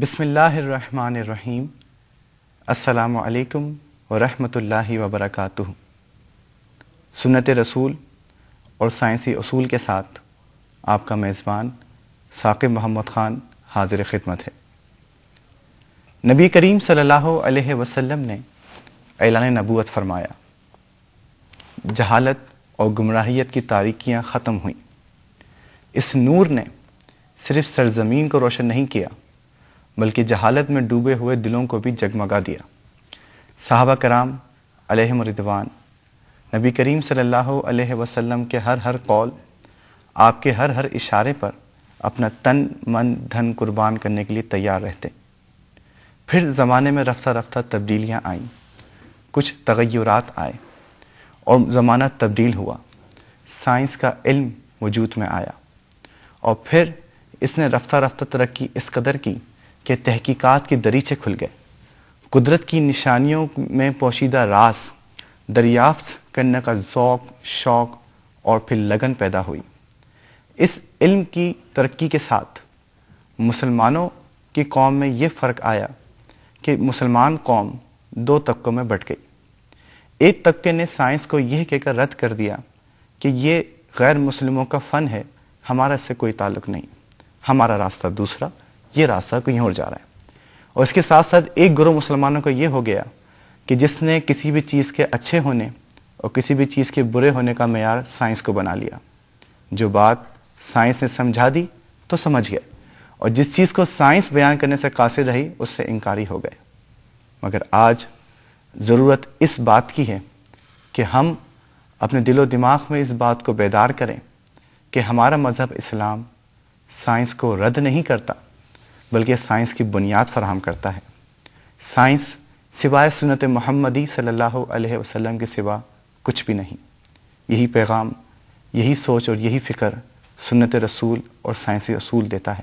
بسم اللہ الرحمن الرحیم۔ السلام علیکم ورحمۃ اللہ وبرکاتہ۔ سنت رسول اور سائنسی اصول کے ساتھ آپ کا میزبان ثاقب محمد خان حاضر خدمت ہے۔ نبی کریم صلی اللہ علیہ وسلم نے اعلان نبوت فرمایا، جہالت اور گمراہیت کی تاریکیاں ختم ہوئیں۔ اس نور نے صرف سرزمین کو روشن نہیں کیا بلکہ جہالت میں ڈوبے ہوئے دلوں کو بھی جگمگا دیا۔ صحابہ کرام علیہم رضوان نبی کریم صلی اللہ علیہ وسلم کے ہر قول، آپ کے ہر اشارے پر اپنا تن من دھن قربان کرنے کے لیے تیار رہتے۔ پھر زمانے میں رفتہ رفتہ تبدیلیاں آئیں، کچھ تغیرات آئے اور زمانہ تبدیل ہوا۔ سائنس کا علم وجود میں آیا اور پھر اس نے رفتہ رفتہ ترقی اس قدر کی کہ تحقیقات کے دریچے کھل گئے۔ قدرت کی نشانیوں میں پوشیدہ راز دریافت کرنے کا ذوق، شوق اور پھر لگن پیدا ہوئی۔ اس علم کی ترقی کے ساتھ مسلمانوں کی قوم میں یہ فرق آیا کہ مسلمان قوم دو طبقوں میں بٹ گئی۔ ایک طبقے نے سائنس کو یہ کہہ کر رد کر دیا کہ یہ غیر مسلموں کا فن ہے، ہمارا اس سے کوئی تعلق نہیں، ہمارا راستہ دوسرا، یہ راستہ کہیں اور جا رہا ہے۔ اور اس کے ساتھ ساتھ ایک گروہ مسلمانوں کا یہ ہو گیا کہ جس نے کسی بھی چیز کے اچھے ہونے اور کسی بھی چیز کے برے ہونے کا معیار سائنس کو بنا لیا۔ جو بات سائنس نے سمجھا دی تو سمجھ گئے، اور جس چیز کو سائنس بیان کرنے سے قاصر رہی اس سے انکاری ہو گئے۔ مگر آج ضرورت اس بات کی ہے کہ ہم اپنے دل و دماغ میں اس بات کو بیدار کریں کہ ہمارا مذہب اسلام سائنس کو رد نہیں کرتا بلکہ سائنس کی بنیاد فراہم کرتا ہے۔ سائنس سوائے سنت محمدی صلی اللہ علیہ وسلم کے سوا کچھ بھی نہیں۔ یہی پیغام، یہی سوچ اور یہی فکر سنت رسول اور سائنسی اصول دیتا ہے۔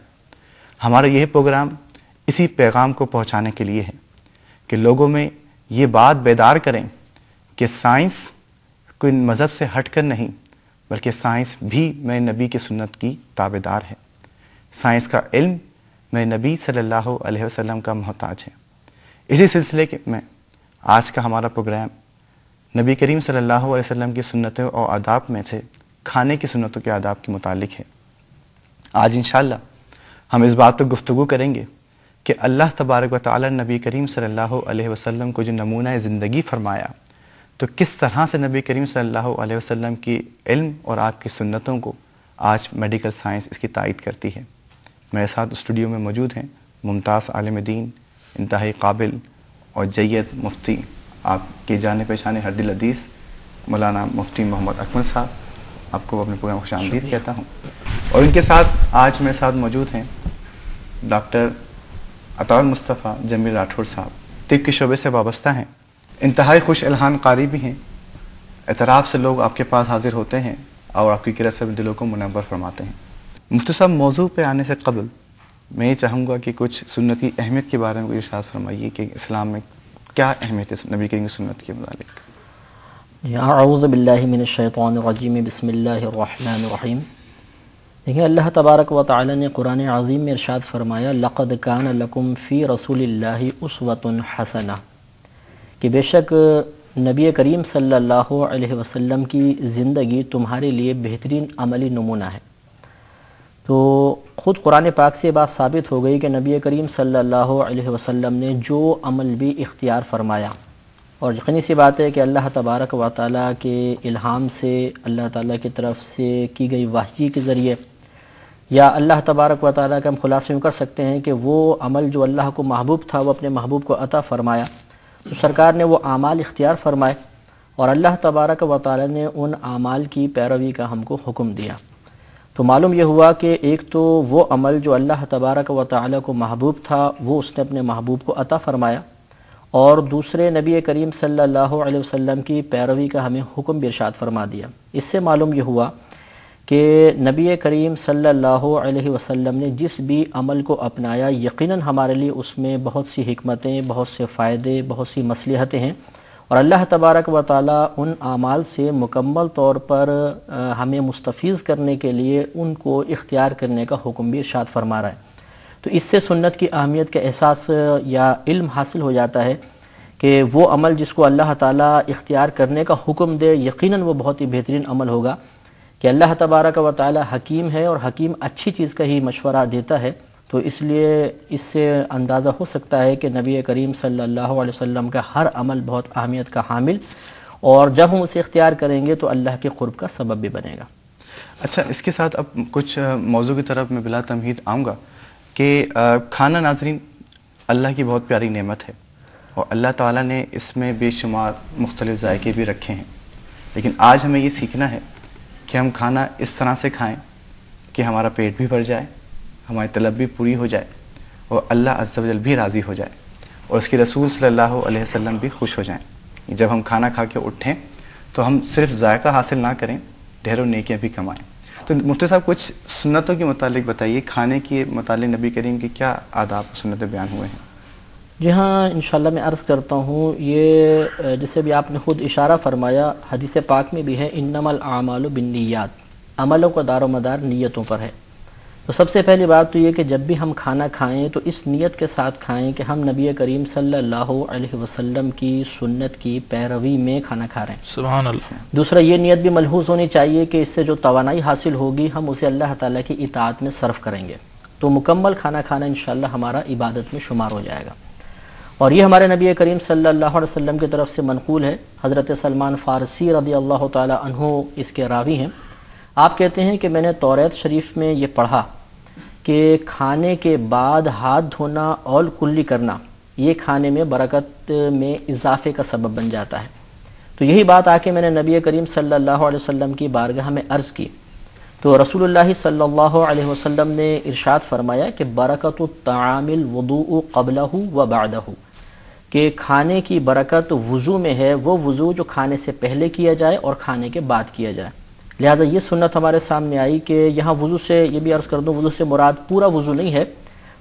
ہمارا یہ پروگرام اسی پیغام کو پہنچانے کے لیے ہے کہ لوگوں میں یہ بات بیدار کریں کہ سائنس کوئی مذہب سے ہٹ کر نہیں بلکہ سائنس بھی میں نبی کی سنت کی تابعدار ہے۔ سائنس کا علم میں نبی صلی اللہ علیہ وسلم کا محتاج ہے۔ اسی سلسلے میں آج کا ہمارا پروگرام نبی کریم صلی اللہ علیہ وسلم کی سنتوں اور آداب میں سے کھانے کی سنتوں کے آداب کے متعلق ہے۔ آج انشاءاللہ ہم اس بات پر گفتگو کریں گے کہ اللہ تبارک و تعالی نبی کریم صلی اللہ علیہ وسلم کو جو نمونہ زندگی فرمایا، تو کس طرح سے نبی کریم صلی اللہ علیہ وسلم کی علم اور آپ کی سنتوں کو آج میڈیکل سائنس اس کی تائید کرتی ہے۔ میرے ساتھ اسٹوڈیو میں موجود ہیں ممتاز عالم دین، انتہائی قابل اور جید مفتی، آپ کے جانے پہچانے ہر دل عزیز مولانا مفتی محمد اکمل صاحب، آپ کو اپنے پروگرام خوش آمدید کہتا ہوں۔ اور ان کے ساتھ آج میرے ساتھ موجود ہیں ڈاکٹر عطاء المصطفیٰ جمیل راٹھور صاحب، طب کے شعبے سے وابستہ ہیں، انتہائی خوش الحان قاری بھی ہیں۔ اعتراف سے لوگ آپ کے پاس حاضر ہوتے ہیں اور آپ کی قرت سے دلوں کو منور فرماتے ہیں۔ مفتی صاحب، موضوع پہ آنے سے قبل میں یہ چاہوں گا کہ کچھ سنت کی اہمیت کے بارے میں ارشاد فرمائیے کہ اسلام میں کیا اہمیت ہے نبی کریم کی سنت کے متعلق۔ اعوذ باللہ من الشیطان الرجیم، بسم اللہ الرحمن الرحیم۔ دیکھیں، اللہ تبارک و تعالی نے قرآن عظیم میں ارشاد فرمایا، لقد کان لکم فی رسول اللہ اسوۃ حسنہ، کہ بے شک نبی کریم صلی اللہ علیہ وسلم کی زندگی تمہارے لیے بہترین عملی نمونہ ہے۔ تو خود قرآن پاک سے بات ثابت ہو گئی کہ نبی کریم صلی اللہ علیہ وسلم نے جو عمل بھی اختیار فرمایا، اور یقینی سی بات ہے کہ اللہ تبارک و تعالیٰ کے الہام سے، اللہ تعالیٰ کی طرف سے کی گئی وحی کے ذریعے، یا اللہ تبارک و تعالیٰ کا ہم خلاصہ یوں کر سکتے ہیں کہ وہ عمل جو اللہ کو محبوب تھا وہ اپنے محبوب کو عطا فرمایا، تو سرکار نے وہ اعمال اختیار فرمائے اور اللہ تبارک و تعالیٰ نے ان اعمال کی پیروی کا ہم کو حکم دیا۔ تو معلوم یہ ہوا کہ ایک تو وہ عمل جو اللہ تبارک و تعالیٰ کو محبوب تھا وہ اس نے اپنے محبوب کو عطا فرمایا، اور دوسرے نبی کریم صلی اللہ علیہ وسلم کی پیروی کا ہمیں حکم بھی ارشاد فرما دیا۔ اس سے معلوم یہ ہوا کہ نبی کریم صلی اللہ علیہ وسلم نے جس بھی عمل کو اپنایا، یقیناً ہمارے لیے اس میں بہت سی حکمتیں، بہت سے فائدے، بہت سی مصلحتیں ہیں، اور اللہ تبارک و تعالیٰ ان اعمال سے مکمل طور پر ہمیں مستفیض کرنے کے لیے ان کو اختیار کرنے کا حکم بھی ارشاد فرما رہا ہے۔ تو اس سے سنت کی اہمیت کا احساس یا علم حاصل ہو جاتا ہے کہ وہ عمل جس کو اللہ تعالیٰ اختیار کرنے کا حکم دے یقیناً وہ بہت ہی بہترین عمل ہوگا، کہ اللہ تبارک و تعالیٰ حکیم ہے اور حکیم اچھی چیز کا ہی مشورہ دیتا ہے۔ تو اس لیے اس سے اندازہ ہو سکتا ہے کہ نبی کریم صلی اللہ علیہ وسلم کا ہر عمل بہت اہمیت کا حامل، اور جب ہم اسے اختیار کریں گے تو اللہ کے قرب کا سبب بھی بنے گا۔ اچھا، اس کے ساتھ اب کچھ موضوع کی طرف میں بلا تمہید آؤں گا کہ کھانا ناظرین اللہ کی بہت پیاری نعمت ہے، اور اللہ تعالیٰ نے اس میں بے شمار مختلف ذائقے بھی رکھے ہیں، لیکن آج ہمیں یہ سیکھنا ہے کہ ہم کھانا اس طرح سے کھائیں کہ ہمارا پیٹ بھی بھر جائے، ہماری طلب بھی پوری ہو جائے، اور اللہ عز و جل بھی راضی ہو جائے، اور اس کے رسول صلی اللہ علیہ وسلم بھی خوش ہو جائیں۔ جب ہم کھانا کھا کے اٹھیں تو ہم صرف ذائقہ حاصل نہ کریں، ڈھیروں نیکیاں بھی کمائیں۔ تو مفتی صاحب کچھ سنتوں کے متعلق بتائیے، کھانے کے متعلق نبی کریم کے کیا آداب و سنتیں بیان ہوئے ہیں؟ جی ہاں، انشاءاللہ میں عرض کرتا ہوں، یہ جسے بھی آپ نے خود اشارہ فرمایا، حدیث پاک میں بھی ہے انما الاعمال بالنیات، عملوں کا دار و مدار نیتوں پر ہے۔ تو سب سے پہلی بات تو یہ کہ جب بھی ہم کھانا کھائیں تو اس نیت کے ساتھ کھائیں کہ ہم نبی کریم صلی اللہ علیہ وسلم کی سنت کی پیروی میں کھانا کھا رہے ہیں۔ سبحان اللہ۔ دوسرا یہ نیت بھی ملحوظ ہونی چاہیے کہ اس سے جو توانائی حاصل ہوگی ہم اسے اللہ تعالیٰ کی اطاعت میں صرف کریں گے، تو مکمل کھانا کھانا انشاءاللہ ہمارا عبادت میں شمار ہو جائے گا۔ اور یہ ہمارے نبی کریم صلی اللہ علیہ وسلم کی طرف سے منقول ہے، حضرت سلمان فارسی رضی اللہ تعالی عنہ اس کے راوی ہیں۔ آپ کہتے ہیں کہ میں نے توریت شریف میں یہ پڑھا کہ کھانے کے بعد ہاتھ دھونا اور کلی کرنا یہ کھانے میں برکت میں اضافے کا سبب بن جاتا ہے۔ تو یہی بات آ کے میں نے نبی کریم صلی اللہ علیہ وسلم کی بارگاہ میں عرض کی، تو رسول اللہ صلی اللہ علیہ وسلم نے ارشاد فرمایا کہ برکت الطعام الوضوء قبلہ و بعدہ، کہ کھانے کی برکت وضو میں ہے، وہ وضو جو کھانے سے پہلے کیا جائے اور کھانے کے بعد کیا جائے۔ لہٰذا یہ سنت ہمارے سامنے آئی کہ یہاں وضو سے، یہ بھی عرض کر دوں، وضو سے مراد پورا وضو نہیں ہے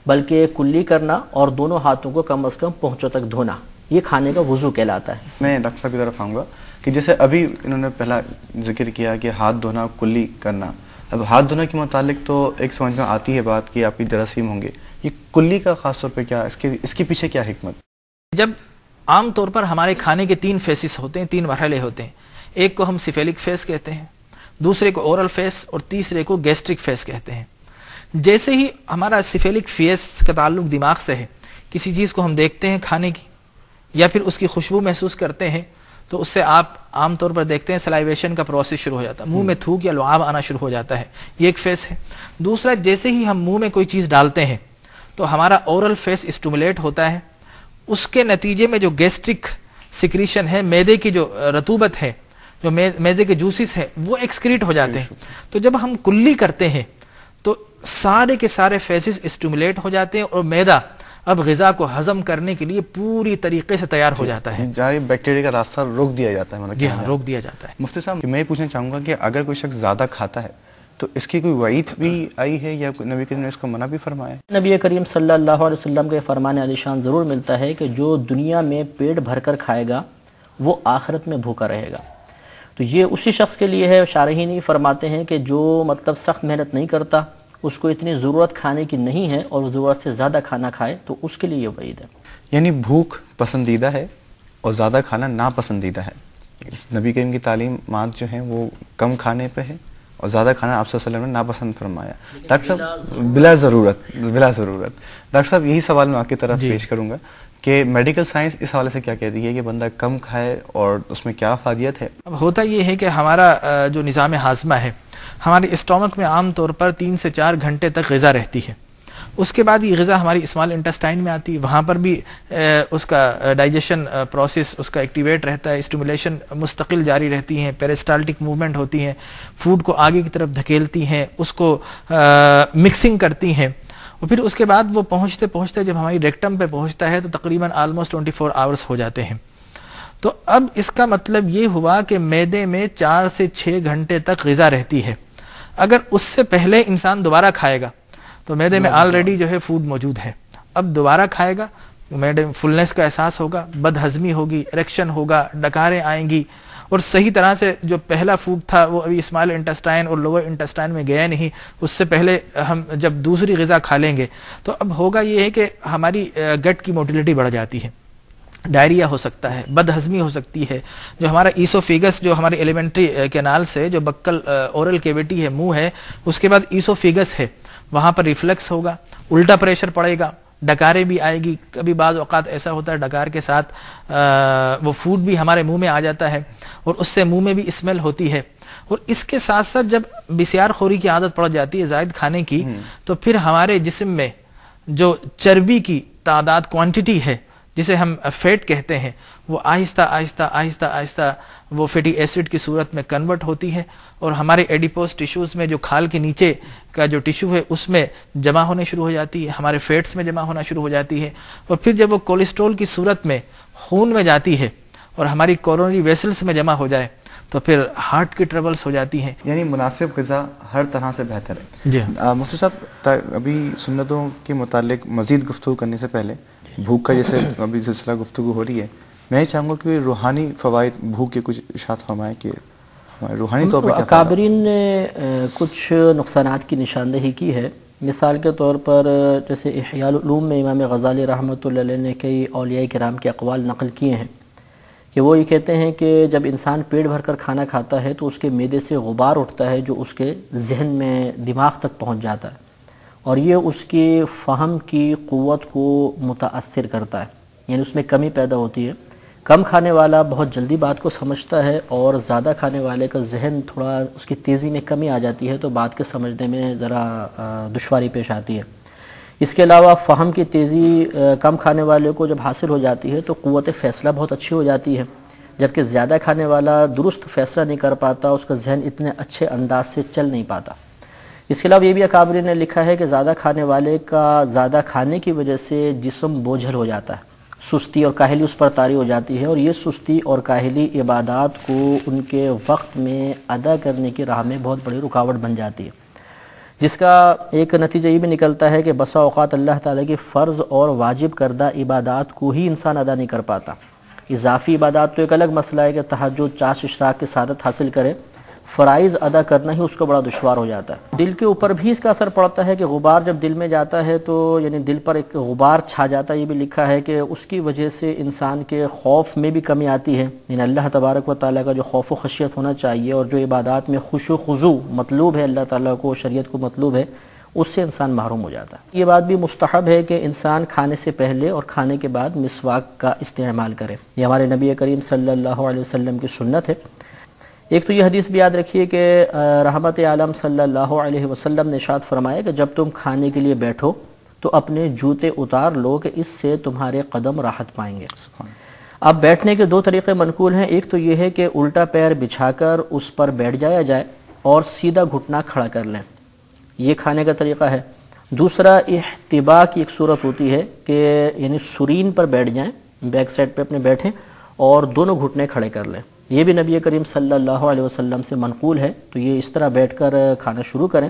بلکہ کلی کرنا اور دونوں ہاتھوں کو کم از کم پہنچوں تک دھونا، یہ کھانے کا وضو کہلاتا ہے۔ میں ڈاکٹر صاحب کی طرف آؤں گا کہ جیسے ابھی انہوں نے پہلا ذکر کیا کہ ہاتھ دھونا کلی کرنا، اب ہاتھ دھونے کے متعلق تو ایک سمجھ میں آتی ہے بات کہ آپ کی جراثیم ہوں گے، یہ کلی کا خاص طور پہ کیا اس کے پیچھے کیا حکمت؟ جب عام طور پر ہمارے کھانے کے 3 فیسز ہوتے ہیں، 3 مرحلے ہوتے ہیں، ایک کو ہم سیفیلک فیس کہتے ہیں، دوسرے کو اورل فیس، اور تیسرے کو گیسٹرک فیس کہتے ہیں۔ جیسے ہی ہمارا سیفیلک فیس کا تعلق دماغ سے ہے، کسی چیز کو ہم دیکھتے ہیں کھانے کی یا پھر اس کی خوشبو محسوس کرتے ہیں تو اس سے آپ عام طور پر دیکھتے ہیں سلائیویشن کا پروسیس شروع ہو جاتا ہے، منہ میں تھوک یا لعاب آنا شروع ہو جاتا ہے، یہ ایک فیس ہے۔ دوسرا، جیسے ہی ہم منہ میں کوئی چیز ڈالتے ہیں تو ہمارا اورل فیس اسٹیمولیٹ ہوتا ہے، اس کے نتیجے میں جو گیسٹرک سیکریشن ہے، معدے کی جو رطوبت ہے، جو معدے کے جوسز ہیں وہ ایکسکریٹ ہو جاتے ہیں۔ تو جب ہم کلی کرتے ہیں تو سارے کے سارے فیسز اسٹیمولیٹ ہو جاتے ہیں اور معدہ اب غذا کو ہضم کرنے کے لیے پوری طریقے سے تیار ہو جاتا ہے، جاری بیکٹیریا کا راستہ روک دیا جاتا ہے۔ جی ہاں، روک دیا جاتا ہے۔ مفتی صاحب میں یہ پوچھنا چاہوں گا کہ اگر کوئی شخص زیادہ کھاتا ہے تو اس کی کوئی وعید بھی آئی ہے یا نبی کریم نے اس کو منع بھی فرمایا ہے؟ نبی کریم صلی اللہ علیہ وسلم کے فرمان علی شان ضرور ملتا ہے کہ جو دنیا میں پیٹ بھر کر کھائے گا وہ آخرت میں بھوکا رہے گا۔ تو یہ اسی شخص کے لیے ہے، شارحین ہی فرماتے ہیں کہ جو مطلب سخت محنت نہیں کرتا، اس کو اتنی ضرورت کھانے کی نہیں ہے اور ضرورت سے زیادہ کھانا کھائے تو اس کے لیے یہ وعید ہے۔ یعنی بھوک پسندیدہ ہے اور زیادہ کھانا ناپسندیدہ ہے۔ نبی کریم کی تعلیمات جو ہیں وہ کم کھانے پہ ہے اور زیادہ کھانا آپ صلی اللہ علیہ وسلم نے ناپسند فرمایا۔ ڈاکٹر صاحب بلا ضرورت ڈاکٹر صاحب یہی سوال میں آپ کی طرف پیش کروں گا کہ میڈیکل سائنس اس حوالے سے کیا کہتی ہے کہ بندہ کم کھائے اور اس میں کیا افادیت ہے؟ اب ہوتا یہ ہے کہ ہمارا جو نظام ہاضمہ ہے، ہمارے اسٹومک میں عام طور پر 3 سے 4 گھنٹے تک غذا رہتی ہے، اس کے بعد یہ غذا ہماری اسمال انٹسٹائن میں آتی ہے، وہاں پر بھی اس کا ڈائجیشن پروسیس اس کا ایکٹیویٹ رہتا ہے، اسٹیمولیشن مستقل جاری رہتی ہیں، پیرسٹالٹک موومنٹ ہوتی ہیں، فوڈ کو آگے کی طرف دھکیلتی ہیں، اس کو مکسنگ کرتی ہیں، اور پھر اس کے بعد وہ پہنچتے پہنچتے جب ہماری ریکٹم پہ پہنچتا ہے تو تقریباً آلموسٹ 24 آورس ہو جاتے ہیں۔ تو اب اس کا مطلب یہ ہوا کہ معدے میں 4 سے 6 گھنٹے تک غذا رہتی ہے۔ اگر اس سے پہلے انسان دوبارہ کھائے گا تو معدے میں آلریڈی جو ہے فوڈ موجود ہے، اب دوبارہ کھائے گا معدے میں فلنس کا احساس ہوگا، بد ہضمی ہوگی، اریکشن ہوگا، ڈکاریں آئیں گی، اور صحیح طرح سے جو پہلا فوڈ تھا وہ ابھی اسمال انٹسٹائن اور لوور انٹسٹائن میں گیا نہیں، اس سے پہلے ہم جب دوسری غذا کھا لیں گے تو اب ہوگا یہ ہے کہ ہماری گٹ کی موٹیلٹی بڑھ جاتی ہے، ڈائریا ہو سکتا ہے، بد ہضمی ہو سکتی ہے، جو ہمارا ایسوفیگس جو ہماری ایلیمنٹری کینال سے جو بکل اورل کیویٹی ہے، منہ ہے، اس کے بعد ایسوفیگس ہے، وہاں پر ریفلیکس ہوگا، الٹا پریشر پڑے گا، ڈکاریں بھی آئے گی، کبھی بعض اوقات ایسا ہوتا ہے ڈکار کے ساتھ وہ فوڈ بھی ہمارے منہ میں آ جاتا ہے اور اس سے منہ میں بھی اسمیل ہوتی ہے، اور اس کے ساتھ ساتھ جب بسیار خوری کی عادت پڑ جاتی ہے زائد کھانے کی، تو پھر ہمارے جسم میں جو چربی کی تعداد کوانٹٹی ہے جسے ہم فیٹ کہتے ہیں، وہ آہستہ آہستہ آہستہ آہستہ وہ فیٹی ایسڈ کی صورت میں کنورٹ ہوتی ہے، اور ہمارے ایڈیپوس ٹیشوز میں جو کھال کے نیچے کا جو ٹیشو ہے اس میں جمع ہونے شروع ہو جاتی ہے، ہمارے فیٹس میں جمع ہونا شروع ہو جاتی ہے، اور پھر جب وہ کولیسٹرول کی صورت میں خون میں جاتی ہے اور ہماری کورونری ویسلز میں جمع ہو جائے تو پھر ہارٹ کی ٹربلز ہو جاتی ہیں۔ یعنی مناسب غذا ہر طرح سے بہتر ہے۔ جی مفتی صاحب، ابھی سنتوں کے متعلق مزید گفتگو کرنے سے پہلے بھوک کا جیسے ابھی سلسلہ گفتگو ہو رہی ہے، میں یہ چاہوں گا کہ روحانی فوائد بھوک کے کچھ ارشاد فرمائیں کہ روحانی طور پر کیا اکابرین نے کچھ نقصانات کی نشاندہی کی ہے۔ مثال کے طور پر جیسے احیاء العلوم میں امام غزالی رحمۃ اللہ علیہ نے کئی اولیاء کرام کے اقوال نقل کیے ہیں کہ وہ یہ کہتے ہیں کہ جب انسان پیٹ بھر کر کھانا کھاتا ہے تو اس کے معدے سے غبار اٹھتا ہے جو اس کے ذہن میں دماغ تک پہنچ جاتا ہے، اور یہ اس کی فہم کی قوت کو متاثر کرتا ہے، یعنی اس میں کمی پیدا ہوتی ہے۔ کم کھانے والا بہت جلدی بات کو سمجھتا ہے، اور زیادہ کھانے والے کا ذہن تھوڑا اس کی تیزی میں کمی آ جاتی ہے تو بات کے سمجھنے میں ذرا دشواری پیش آتی ہے۔ اس کے علاوہ فہم کی تیزی کم کھانے والے کو جب حاصل ہو جاتی ہے تو قوت فیصلہ بہت اچھی ہو جاتی ہے، جبکہ زیادہ کھانے والا درست فیصلہ نہیں کر پاتا، اس کا ذہن اتنے اچھے انداز سے چل نہیں پاتا۔ اس کے علاوہ یہ بھی اکابرین نے لکھا ہے کہ زیادہ کھانے والے کا زیادہ کھانے کی وجہ سے جسم بوجھل ہو جاتا ہے، سستی اور کاہلی اس پر طاری ہو جاتی ہے، اور یہ سستی اور کاہلی عبادات کو ان کے وقت میں ادا کرنے کی راہ میں بہت بڑی رکاوٹ بن جاتی ہے، جس کا ایک نتیجہ یہ بھی نکلتا ہے کہ بسا اوقات اللہ تعالیٰ کی فرض اور واجب کردہ عبادات کو ہی انسان ادا نہیں کر پاتا۔ اضافی عبادات تو ایک الگ مسئلہ ہے کہ تہجد، چاش اشراق کی سعادت حاصل کرے، فرائض ادا کرنا ہی اس کو بڑا دشوار ہو جاتا ہے۔ دل کے اوپر بھی اس کا اثر پڑتا ہے کہ غبار جب دل میں جاتا ہے تو یعنی دل پر ایک غبار چھا جاتا ہے، یہ بھی لکھا ہے کہ اس کی وجہ سے انسان کے خوف میں بھی کمی آتی ہے، یعنی اللہ تبارک و تعالیٰ کا جو خوف و خشیت ہونا چاہیے اور جو عبادات میں خشوع و خضوع مطلوب ہے، اللہ تعالیٰ کو شریعت کو مطلوب ہے، اس سے انسان محروم ہو جاتا ہے۔ یہ بات بھی مستحب ہے کہ انسان کھانے سے پہلے اور کھانے کے بعد مسواک کا استعمال کرے، یہ ہمارے نبی کریم صلی اللہ علیہ وسلم کی سنت ہے۔ ایک تو یہ حدیث بھی یاد رکھیے کہ رحمت عالم صلی اللہ علیہ وسلم نے ارشاد فرمایا کہ جب تم کھانے کے لیے بیٹھو تو اپنے جوتے اتار لو کہ اس سے تمہارے قدم راحت پائیں گے۔ اب بیٹھنے کے دو طریقے منقول ہیں، ایک تو یہ ہے کہ الٹا پیر بچھا کر اس پر بیٹھ جایا جائے اور سیدھا گھٹنا کھڑا کر لیں، یہ کھانے کا طریقہ ہے۔ دوسرا احتبا کی ایک صورت ہوتی ہے کہ یعنی سرین پر بیٹھ جائیں، بیک سائڈ پہ اپنے بیٹھیں اور دونوں گھٹنے کھڑے کر لیں، یہ بھی نبی کریم صلی اللہ علیہ وسلم سے منقول ہے۔ تو یہ اس طرح بیٹھ کر کھانا شروع کریں،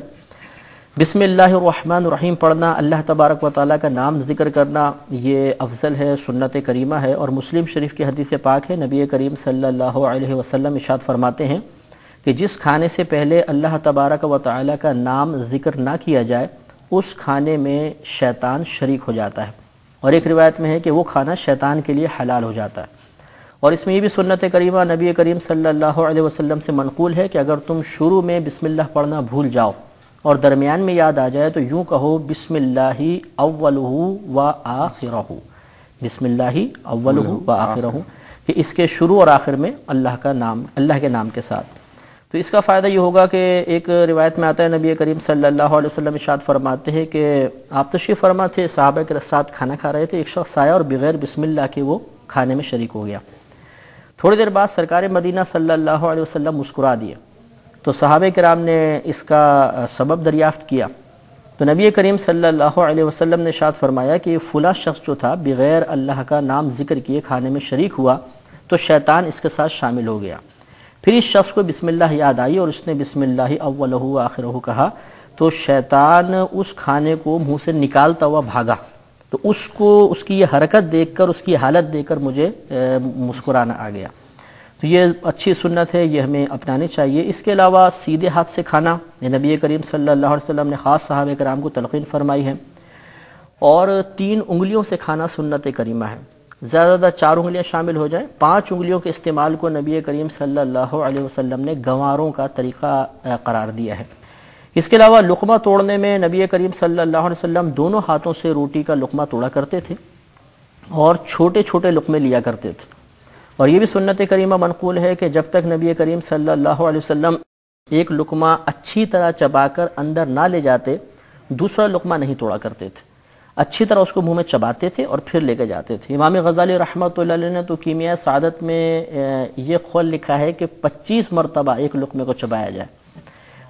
بسم اللہ الرحمن الرحیم پڑھنا، اللہ تبارک و تعالیٰ کا نام ذکر کرنا، یہ افضل ہے، سنت کریمہ ہے، اور مسلم شریف کی حدیث پاک ہے، نبی کریم صلی اللہ علیہ وسلم ارشاد فرماتے ہیں کہ جس کھانے سے پہلے اللہ تبارک و تعالیٰ کا نام ذکر نہ کیا جائے اس کھانے میں شیطان شریک ہو جاتا ہے، اور ایک روایت میں ہے کہ وہ کھانا شیطان کے لیے حلال ہو جاتا ہے۔ اور اس میں یہ بھی سنت کریمہ نبی کریم صلی اللہ علیہ وسلم سے منقول ہے کہ اگر تم شروع میں بسم اللہ پڑھنا بھول جاؤ اور درمیان میں یاد آ جائے تو یوں کہو بسم اللہ اولہ و آخرہ، بسم اللہ اولہ و آخرہ، کہ اس کے شروع اور آخر میں اللہ کے نام کے ساتھ۔ تو اس کا فائدہ یہ ہوگا کہ ایک روایت میں آتا ہے نبی کریم صلی اللہ علیہ وسلم ارشاد فرماتے ہیں کہ آپ تشریف فرما تھے، صحابہ کے ساتھ کھانا کھا رہے تھے، ایک شخص آیا اور بغیر بسم اللہ کے وہ کھانے میں شریک ہو گیا۔ تھوڑی دیر بعد سرکار مدینہ صلی اللہ علیہ وسلم مسکرا دیے، تو صحابہ کرام نے اس کا سبب دریافت کیا، تو نبی کریم صلی اللہ علیہ وسلم نے ارشاد فرمایا کہ فلاں شخص جو تھا بغیر اللہ کا نام ذکر کیے کھانے میں شریک ہوا تو شیطان اس کے ساتھ شامل ہو گیا۔ پھر اس شخص کو بسم اللہ یاد آئی اور اس نے بسم اللہ اولہ و آخرہ کہا تو شیطان اس کھانے کو منہ سے نکالتا ہوا بھاگا، تو اس کی یہ حرکت دیکھ کر، اس کی حالت دیکھ کر مجھے مسکرانا آ گیا۔ تو یہ اچھی سنت ہے، یہ ہمیں اپنانی چاہیے۔ اس کے علاوہ سیدھے ہاتھ سے کھانا یہ نبی کریم صلی اللہ علیہ وسلم نے خاص صحابہ کرام کو تلقین فرمائی ہے، اور 3 انگلیوں سے کھانا سنت کریمہ ہے، زیادہ زیادہ 4 انگلیاں شامل ہو جائیں۔ 5 انگلیوں کے استعمال کو نبی کریم صلی اللہ علیہ وسلم نے گنواروں کا طریقہ قرار دیا ہے۔ اس کے علاوہ لقمہ توڑنے میں نبی کریم صلی اللہ علیہ وسلم دونوں ہاتھوں سے روٹی کا لقمہ توڑا کرتے تھے اور چھوٹے چھوٹے لقمے لیا کرتے تھے، اور یہ بھی سنت کریمہ منقول ہے کہ جب تک نبی کریم صلی اللہ علیہ وسلم ایک لقمہ اچھی طرح چبا کر اندر نہ لے جاتے دوسرا لقمہ نہیں توڑا کرتے تھے، اچھی طرح اس کو منہ میں چباتے تھے اور پھر لے کے جاتے تھے۔ امام غزالی رحمۃ اللہ علیہ نے تو کیمیاء سعادت میں یہ قول لکھا ہے کہ 25 مرتبہ ایک لقمے کو چبایا جائے۔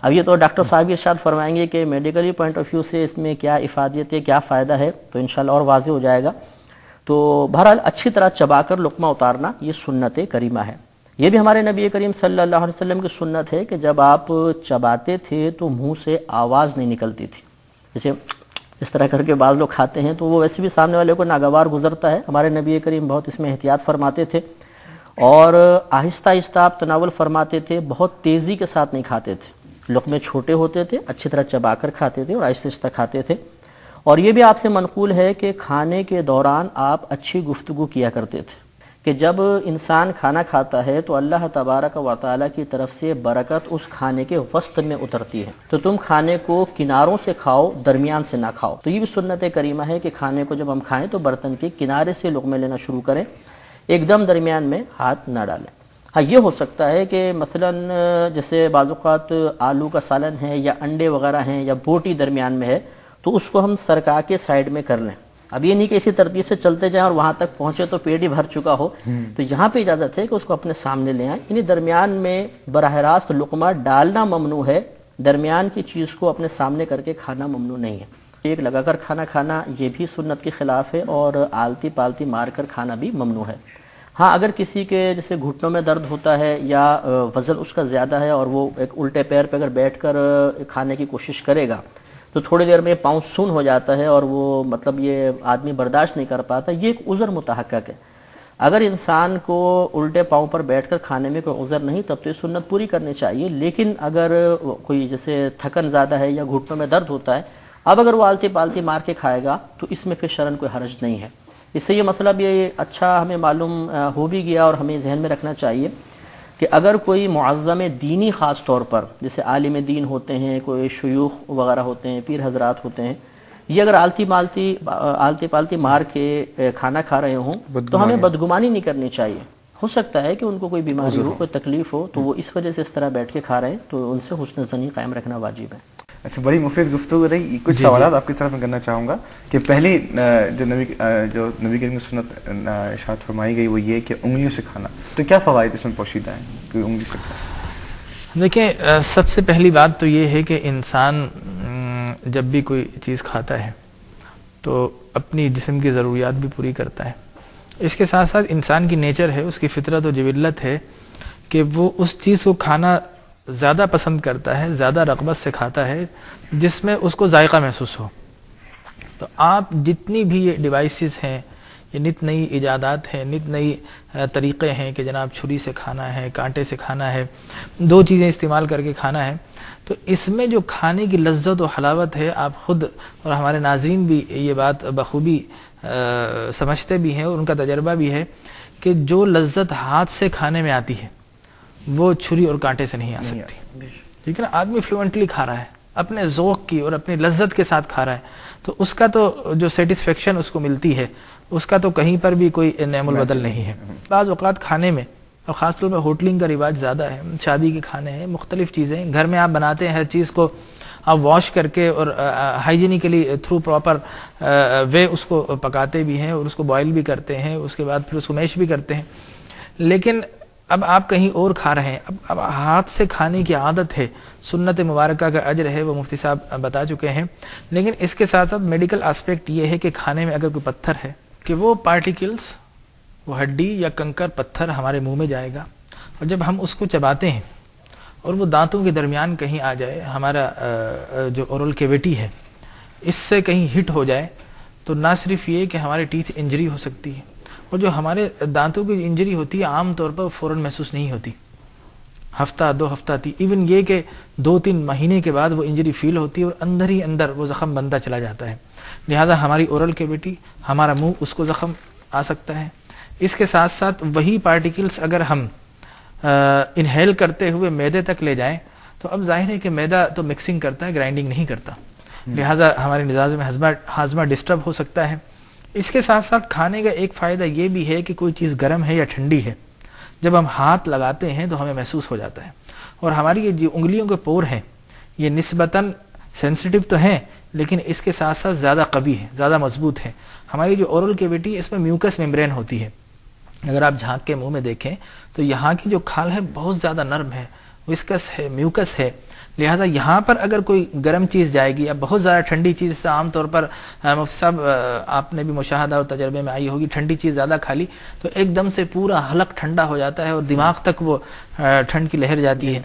اب یہ تو ڈاکٹر صاحب ارشاد فرمائیں گے کہ میڈیکلی پوائنٹ آف ویو سے اس میں کیا افادیت ہے، کیا فائدہ ہے، تو انشاءاللہ اور واضح ہو جائے گا۔ تو بہرحال اچھی طرح چبا کر لقمہ اتارنا یہ سنت کریمہ ہے۔ یہ بھی ہمارے نبی کریم صلی اللہ علیہ وسلم کی سنت ہے کہ جب آپ چباتے تھے تو منہ سے آواز نہیں نکلتی تھی، جیسے اس طرح کر کے بعض لوگ کھاتے ہیں تو وہ ویسے بھی سامنے والے کو ناگوار گزرتا ہے۔ ہمارے نبی کریم بہت اس میں احتیاط فرماتے تھے اور آہستہ آہستہ آپ تناول فرماتے تھے، بہت تیزی کے ساتھ نہیں کھاتے تھے، لقمے چھوٹے ہوتے تھے، اچھی طرح چبا کر کھاتے تھے اور آہستہ آہستہ کھاتے تھے۔ اور یہ بھی آپ سے منقول ہے کہ کھانے کے دوران آپ اچھی گفتگو کیا کرتے تھے، کہ جب انسان کھانا کھاتا ہے تو اللہ تبارک و تعالیٰ کی طرف سے برکت اس کھانے کے وسط میں اترتی ہے، تو تم کھانے کو کناروں سے کھاؤ، درمیان سے نہ کھاؤ۔ تو یہ بھی سنت کریمہ ہے کہ کھانے کو جب ہم کھائیں تو برتن کے کنارے سے لقمے لینا شروع کریں، ایک دم درمیان میں ہاتھ نہ ڈالیں۔ ہاں یہ ہو سکتا ہے کہ مثلاً جیسے بعض اوقات آلو کا سالن ہے یا انڈے وغیرہ ہیں یا بوٹی درمیان میں ہے تو اس کو ہم سرکا کے سائیڈ میں کر لیں۔ اب یہ نہیں کہ اسی ترتیب سے چلتے جائیں اور وہاں تک پہنچے تو پیٹ ہی بھر چکا ہو، تو یہاں پہ اجازت ہے کہ اس کو اپنے سامنے لے آئیں، یعنی درمیان میں براہ راست لقمہ ڈالنا ممنوع ہے، درمیان کی چیز کو اپنے سامنے کر کے کھانا ممنوع نہیں ہے۔ ایک لگا کر کھانا یہ بھی سنت کے خلاف ہے، اور آلتی پالتی مار کر کھانا بھی ممنوع ہے۔ ہاں اگر کسی کے جیسے گھٹنوں میں درد ہوتا ہے یا وزن اس کا زیادہ ہے اور وہ ایک الٹے پیر پہ اگر بیٹھ کر کھانے کی کوشش کرے گا تو تھوڑی دیر میں پاؤں سون ہو جاتا ہے اور وہ مطلب یہ آدمی برداشت نہیں کر پاتا، یہ ایک عذر متحقق ہے۔ اگر انسان کو الٹے پاؤں پر بیٹھ کر کھانے میں کوئی عذر نہیں تب تو یہ سنت پوری کرنی چاہیے، لیکن اگر کوئی جیسے تھکن زیادہ ہے یا گھٹنوں میں درد ہوتا ہے، اب اگر وہ آلتی پالتی مار کے کھائے گا تو اس میں پھر شرعاً کوئی حرج نہیں ہے۔ اس سے یہ مسئلہ بھی اچھا ہمیں معلوم ہو بھی گیا، اور ہمیں ذہن میں رکھنا چاہیے کہ اگر کوئی معظم دینی خاص طور پر جیسے عالم دین ہوتے ہیں، کوئی شیوخ وغیرہ ہوتے ہیں، پیر حضرات ہوتے ہیں، یہ اگر آلتی پالتی مار کے کھانا کھا رہے ہوں تو ہمیں بدگمانی نہیں کرنی چاہیے۔ ہو سکتا ہے کہ ان کو کوئی بیماری ہو، کوئی تکلیف ہو، تو وہ اس وجہ سے اس طرح بیٹھ کے کھا رہے ہیں، تو ان سے حسن ظنی قائم رکھنا واجب ہے۔ اچھا، بڑی مفید گفتگو رہی۔ کچھ سوالات آپ کی طرف میں کرنا چاہوں گا کہ پہلی جو نبی کریم کی سنت ارشاد فرمائی گئی وہ یہ کہ انگلیوں سے کھانا، تو کیا فوائد اس میں پوشیدہ ہیں کہ انگلی سے کھانا؟ دیکھیں، سب سے پہلی بات تو یہ ہے کہ انسان جب بھی کوئی چیز کھاتا ہے تو اپنی جسم کی ضروریات بھی پوری کرتا ہے۔ اس کے ساتھ ساتھ انسان کی نیچر ہے، اس کی فطرت و جبلت ہے کہ وہ اس چیز کو کھانا زیادہ پسند کرتا ہے، زیادہ رغبت سے کھاتا ہے جس میں اس کو ذائقہ محسوس ہو۔ تو آپ جتنی بھی یہ ڈیوائسز ہیں، یہ نت نئی ایجادات ہیں، نت نئی طریقے ہیں کہ جناب چھری سے کھانا ہے، کانٹے سے کھانا ہے، 2 چیزیں استعمال کر کے کھانا ہے، تو اس میں جو کھانے کی لذت و حلاوت ہے، آپ خود اور ہمارے ناظرین بھی یہ بات بخوبی سمجھتے بھی ہیں اور ان کا تجربہ بھی ہے کہ جو لذت ہاتھ سے کھانے میں آتی ہے وہ چھری اور کانٹے سے نہیں آ سکتی۔ ٹھیک ہے نا، آدمی فلوئنٹلی کھا رہا ہے، اپنے ذوق کی اور اپنی لذت کے ساتھ کھا رہا ہے، تو اس کا تو جو سیٹسفیکشن اس کو ملتی ہے اس کا تو کہیں پر بھی کوئی نعم البدل نہیں ہے۔ بعض اوقات کھانے میں، اور خاص طور پر ہوٹلنگ کا رواج زیادہ ہے، شادی کے کھانے ہیں، مختلف چیزیں گھر میں آپ بناتے ہیں، ہر چیز کو آپ واش کر کے اور ہائیجینیکلی تھرو پراپر وے اس کو پکاتے بھی ہیں اور اس کو بوائل بھی کرتے ہیں، اس کے بعد پھر اس کو میش بھی کرتے ہیں، لیکن اب آپ کہیں اور کھا رہے ہیں، اب ہاتھ سے کھانے کی عادت ہے، سنت مبارکہ کا اجر ہے، وہ مفتی صاحب بتا چکے ہیں، لیکن اس کے ساتھ ساتھ میڈیکل آسپیکٹ یہ ہے کہ کھانے میں اگر کوئی پتھر ہے کہ وہ پارٹیکلز، وہ ہڈی یا کنکر پتھر ہمارے منہ میں جائے گا، اور جب ہم اس کو چباتے ہیں اور وہ دانتوں کے درمیان کہیں آ جائے، ہمارا جو اورل کیویٹی ہے اس سے کہیں ہٹ ہو جائے، تو نہ صرف یہ کہ ہمارے ٹیتھ انجری ہو سکتی ہے، اور جو ہمارے دانتوں کی انجری ہوتی ہے عام طور پر فوراً محسوس نہیں ہوتی، ہفتہ 2 ہفتہ تھی، ایون یہ کہ 2-3 مہینے کے بعد وہ انجری فیل ہوتی ہے اور اندر ہی اندر وہ زخم بنتا چلا جاتا ہے. لہذا ہماری اورل کیویٹی، ہمارا منہ، اس کو زخم آ سکتا ہے. اس کے ساتھ ساتھ وہی پارٹیکلز اگر ہم انہیل کرتے ہوئے میدے تک لے جائیں تو اب ظاہر ہے کہ میدا تو مکسنگ کرتا ہے، گرائنڈنگ نہیں کرتا، لہٰذا ہمارے نظام میں ہاضمہ ڈسٹرب ہو سکتا ہے. اس کے ساتھ ساتھ کھانے کا ایک فائدہ یہ بھی ہے کہ کوئی چیز گرم ہے یا ٹھنڈی ہے، جب ہم ہاتھ لگاتے ہیں تو ہمیں محسوس ہو جاتا ہے. اور ہماری یہ جو انگلیوں کے پور ہیں یہ نسبتاً سینسیٹیو تو ہیں لیکن اس کے ساتھ ساتھ زیادہ قوی ہیں، زیادہ مضبوط ہیں. ہماری جو اورل کیویٹی اس میں میوکس ممبرین ہوتی ہے، اگر آپ جھانک کے منہ میں دیکھیں تو یہاں کی جو کھال ہے بہت زیادہ نرم ہے، وسکس ہے، میوکس ہے. لہذا یہاں پر اگر کوئی گرم چیز جائے گی یا بہت زیادہ ٹھنڈی چیز، سے عام طور پر مفتی صاحب آپ نے بھی مشاہدہ اور تجربے میں آئی ہوگی، ٹھنڈی چیز زیادہ کھا لی تو ایک دم سے پورا حلق ٹھنڈا ہو جاتا ہے اور دماغ تک وہ ٹھنڈ کی لہر جاتی ہے.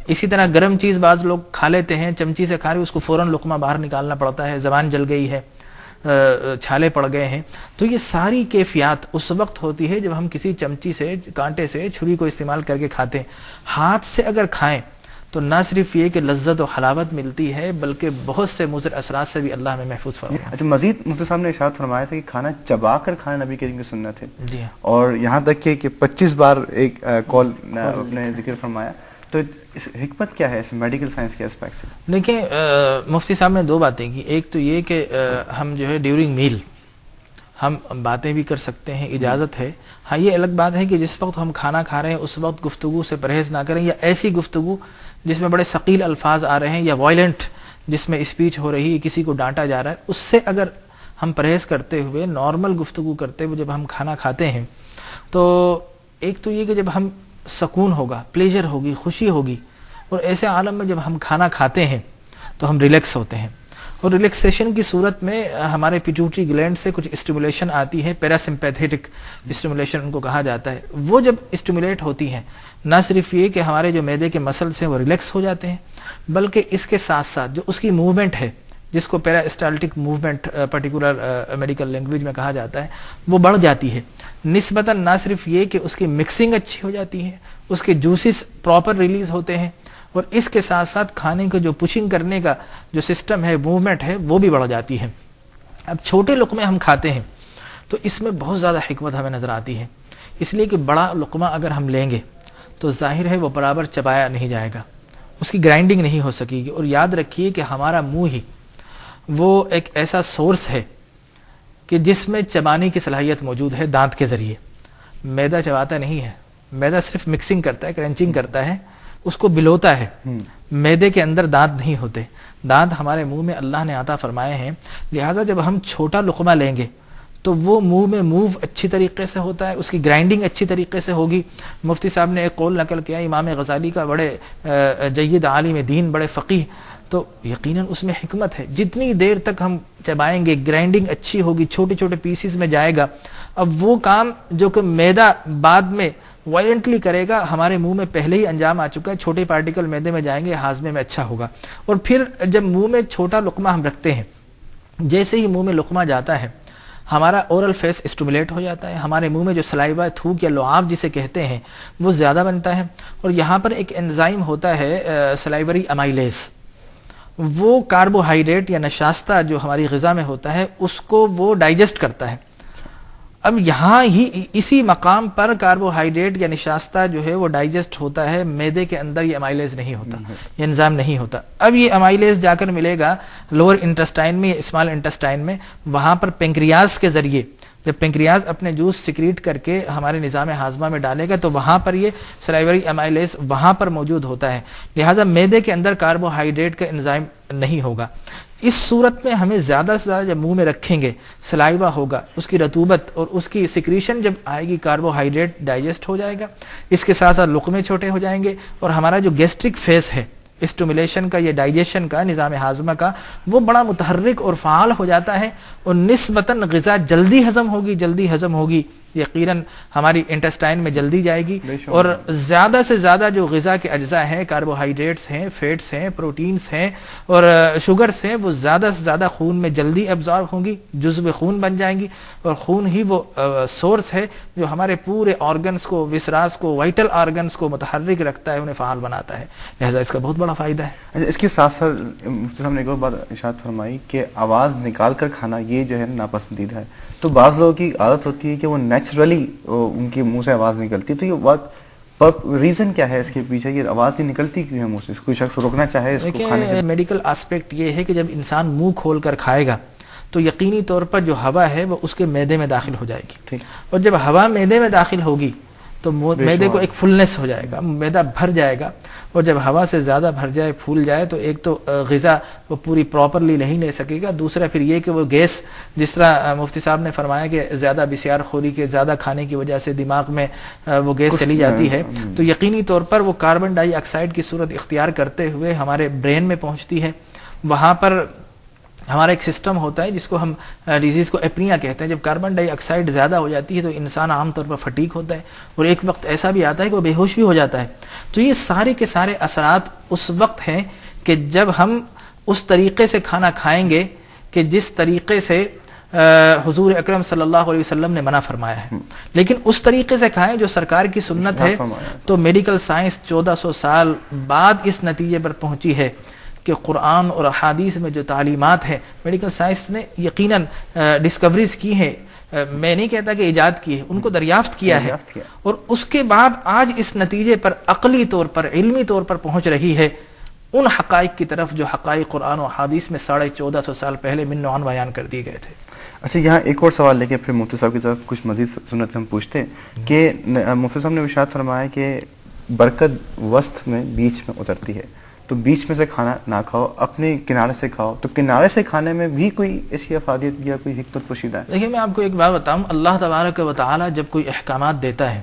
اسی طرح گرم چیز بعض لوگ کھا لیتے ہیں، چمچی سے کھا رہے، اس کو فوراً لقمہ باہر نکالنا پڑتا ہے، زبان جل گئی ہے، چھالے پڑ گئے ہیں. تو یہ ساری کیفیات اس وقت ہوتی ہے جب ہم کسی چمچی سے، کانٹے سے، چھری کو استعمال کر کے کھاتے ہیں. ہاتھ سے اگر کھائیں تو نہ صرف یہ کہ لذت و حلاوت ملتی ہے بلکہ بہت سے مضر اثرات سے بھی اللہ ہمیں محفوظ فرمائے. اچھا، مزید مفتی صاحب نے ارشاد فرمایا تھا کہ کھانا چبا کر کھانا نبی کریم کی سنت ہے. جی ہاں. اور یہاں تک کہ 25 بار ایک کال اپنے ذکر فرمایا. تو اس حکمت کیا ہے اس میڈیکل سائنس کے اسپیکٹ سے؟ دیکھیں مفتی صاحب نے 2 باتیں کی. ایک تو یہ کہ ہم جو ہے ڈیورنگ میل ہم باتیں بھی کر سکتے ہیں، اجازت ہے. ہاں یہ الگ بات ہے کہ جس وقت ہم کھانا کھا رہے ہیں اس وقت گفتگو سے پرہیز نہ کریں، یا ایسی گفتگو جس میں بڑے ثقیل الفاظ آ رہے ہیں یا وائلنٹ جس میں اسپیچ ہو رہی ہے، کسی کو ڈانٹا جا رہا ہے، اس سے اگر ہم پرہیز کرتے ہوئے نارمل گفتگو کرتے ہوئے جب ہم کھانا کھاتے ہیں تو ایک تو یہ کہ جب ہم سکون ہوگا، پلیجر ہوگی، خوشی ہوگی، اور ایسے عالم میں جب ہم کھانا کھاتے ہیں تو ہم ریلیکس ہوتے ہیں. اور ریلیکسیشن کی صورت میں ہمارے پیٹیوٹری گلینڈ سے کچھ اسٹیمولیشن آتی ہے، پیراسمپیتھیٹک اسٹیمولیشن ان کو کہا جاتا ہے. وہ جب اسٹیمولیٹ ہوتی ہیں نہ صرف یہ کہ ہمارے جو معدے کے مسلس ہیں وہ ریلیکس ہو جاتے ہیں بلکہ اس کے ساتھ ساتھ جو اس کی موومنٹ ہے جس کو پیراسٹالٹک موومنٹ پرٹیکولر میڈیکل لینگویج میں کہا جاتا ہے، وہ بڑھ جاتی ہے. نسبتاً نہ صرف یہ کہ اس کی مکسنگ اچھی ہو جاتی ہے، اس کے جوسز پراپر ریلیز ہوتے ہیں، اور اس کے ساتھ ساتھ کھانے کو جو پشنگ کرنے کا جو سسٹم ہے، موومنٹ ہے، وہ بھی بڑھ جاتی ہے. اب چھوٹے لقمے ہم کھاتے ہیں تو اس میں بہت زیادہ حکمت ہمیں نظر آتی ہے، اس لیے کہ بڑا لقمہ اگر ہم لیں گے تو ظاہر ہے وہ برابر چبایا نہیں جائے گا، اس کی گرائنڈنگ نہیں ہو سکے گی. اور یاد رکھیے کہ ہمارا منہ ہی وہ ایک ایسا سورس ہے کہ جس میں چبانے کی صلاحیت موجود ہے دانت کے ذریعے. میدا چباتا نہیں ہے، میدا صرف مکسنگ کرتا ہے، کرنچنگ کرتا ہے، اس کو بلوتا ہے. میدے کے اندر دانت نہیں ہوتے، دانت ہمارے منہ میں اللہ نے عطا فرمائے ہیں. لہذا جب ہم چھوٹا لقمہ لیں گے تو وہ منہ میں موو اچھی طریقے سے ہوتا ہے، اس کی گرائنڈنگ اچھی طریقے سے ہوگی. مفتی صاحب نے ایک قول نقل کیا امام غزالی کا، بڑے جید عالم دین، بڑے فقیہ، تو یقیناً اس میں حکمت ہے. جتنی دیر تک ہم چبائیں گے گرائنڈنگ اچھی ہوگی، چھوٹے چھوٹے پیسز میں جائے گا. اب وہ کام جو کہ میدا بعد میں وائلنٹلی کرے گا ہمارے منہ میں پہلے ہی انجام آ چکا ہے. چھوٹے پارٹیکل میدے میں جائیں گے، ہاضمے میں اچھا ہوگا. اور پھر جب منہ میں چھوٹا لقمہ ہم رکھتے ہیں، جیسے ہی منہ میں لقمہ جاتا ہے ہمارا اورل فیس اسٹیمولیٹ ہو جاتا ہے، ہمارے منہ میں جو سلائیوا، تھوک یا لعاب جسے کہتے ہیں وہ زیادہ بنتا ہے. اور یہاں پر ایک انزائم ہوتا ہے سلائیوری امائلیز، وہ کاربوہائیڈریٹ یا نشاستہ جو ہماری غذا میں ہوتا ہے اس کو وہ ڈائجسٹ کرتا ہے. اب یہاں ہی اسی مقام پر کاربوہائیڈریٹ یا نشاستہ جو ہے وہ ڈائجسٹ ہوتا ہے، میدے کے اندر یہ امائلیز نہیں ہوتا، یہ انزائم نہیں ہوتا. اب یہ امائلیز جا کر ملے گا لوور انٹسٹائن میں یا اسمال انٹسٹائن میں، وہاں پر پینکریاز کے ذریعے جب پینکریاز اپنے جوس سیکریٹ کر کے ہمارے نظام ہاضمہ میں ڈالے گا تو وہاں پر یہ سلائیوری امائلیز وہاں پر موجود ہوتا ہے. لہٰذا میدے کے اندر کاربوہائیڈریٹ کا انزائم نہیں ہوگا. اس صورت میں ہمیں زیادہ سے زیادہ جب منہ میں رکھیں گے سلائیوا ہوگا، اس کی رطوبت اور اس کی سیکریشن جب آئے گی کاربوہائیڈریٹ ڈائجسٹ ہو جائے گا. اس کے ساتھ ساتھ لقمے چھوٹے ہو جائیں گے اور ہمارا جو گیسٹرک فیس ہے اسٹیمولیشن کا، یہ ڈائجیشن کا، نظام ہاضمہ کا، وہ بڑا متحرک اور فعال ہو جاتا ہے، اور نسبتاً غذا جلدی ہضم ہوگی، یقیناً ہماری انٹسٹائن میں جلدی جائے گی، اور زیادہ سے زیادہ جو غذا کے اجزاء ہیں، کاربوہائیڈریٹس ہیں، فیٹس ہیں، پروٹینز ہیں اور شوگرز ہیں، وہ زیادہ سے زیادہ خون میں جلدی ابزارب ہوں گی، جزو خون بن جائیں گی، اور خون ہی وہ سورس ہے جو ہمارے پورے آرگنز کو، وسراس کو، وائٹل آرگنز کو متحرک رکھتا ہے، انہیں فعال بناتا ہے، لہذا اس کا بہت بڑا فائدہ ہے۔ اچھا، اس کے ساتھ ساتھ مفتی صاحب نے ایک اور بات ارشاد فرمائی کہ آواز نکال کر کھانا یہ جو ہے ناپسندیدہ ہے، تو بعض لوگوں کی عادت ہوتی ہے کہ وہ نیچرلی ان کے منہ سے آواز نکلتی ہے، تو یہ بات ریزن کیا ہے اس کے پیچھے، یہ آواز نہیں نکلتی کیوں ہے منہ سے؟ کوئی شخص روکنا چاہے اس کو کھانے کے؟ میڈیکل آسپیکٹ یہ ہے کہ جب انسان منہ کھول کر کھائے گا تو یقینی طور پر جو ہوا ہے وہ اس کے معدے میں داخل ہو جائے گی، اور جب ہوا معدے میں داخل ہوگی تو معدے کو ایک فلنس ہو جائے گا، معدہ بھر جائے گا، اور جب ہوا سے زیادہ بھر جائے، پھول جائے، تو ایک تو غذا وہ پوری پراپرلی نہیں لے سکے گا، دوسرا پھر یہ کہ وہ گیس، جس طرح مفتی صاحب نے فرمایا کہ زیادہ بسیار خوری کے، زیادہ کھانے کی وجہ سے دماغ میں وہ گیس چلی جاتی ہے، تو یقینی طور پر وہ کاربن ڈائی آکسائڈ کی صورت اختیار کرتے ہوئے ہمارے برین میں پہنچتی ہے، وہاں پر ہمارا ایک سسٹم ہوتا ہے جس کو ہم ڈیزیز کو اپنیا کہتے ہیں، جب کاربن ڈائی آکسائڈ زیادہ ہو جاتی ہے تو انسان عام طور پر فٹیگ ہوتا ہے، اور ایک وقت ایسا بھی آتا ہے کہ وہ بے ہوش بھی ہو جاتا ہے، تو یہ سارے کے سارے اثرات اس وقت ہیں کہ جب ہم اس طریقے سے کھانا کھائیں گے کہ جس طریقے سے حضور اکرم صلی اللہ علیہ وسلم نے منع فرمایا ہے، لیکن اس طریقے سے کھائیں جو سرکار کی سنت ہے، تو میڈیکل سائنس 1400 سال بعد اس نتیجے پر پہنچی ہے کہ قرآن اور احادیث میں جو تعلیمات ہیں، میڈیکل سائنس نے یقیناً ڈسکوریز کی ہیں، میں نہیں کہتا کہ ایجاد کی ہے، ان کو دریافت کیا ہے، اور اس کے بعد آج اس نتیجے پر عقلی طور پر، علمی طور پر پہنچ رہی ہے ان حقائق کی طرف جو حقائق قرآن و حدیث میں 1450 سال پہلے من نوعاً بیان کر دیے گئے تھے۔ اچھا، یہاں ایک اور سوال لے کے پھر مفتی صاحب کی طرف کچھ مزید سنت ہم پوچھتے ہیں کہ مفتی صاحب نے ارشاد فرمایا کہ برکت وسط میں بیچ میں اترتی ہے، تو بیچ میں سے کھانا نہ کھاؤ، اپنے کنارے سے کھاؤ، تو کنارے سے کھانے میں بھی کوئی ایسی افادیت یا کوئی حکمت پوشیدہ ہے؟ دیکھیں، میں آپ کو ایک بات بتاؤں، اللہ تبارک و تعالی جب کوئی احکامات دیتا ہے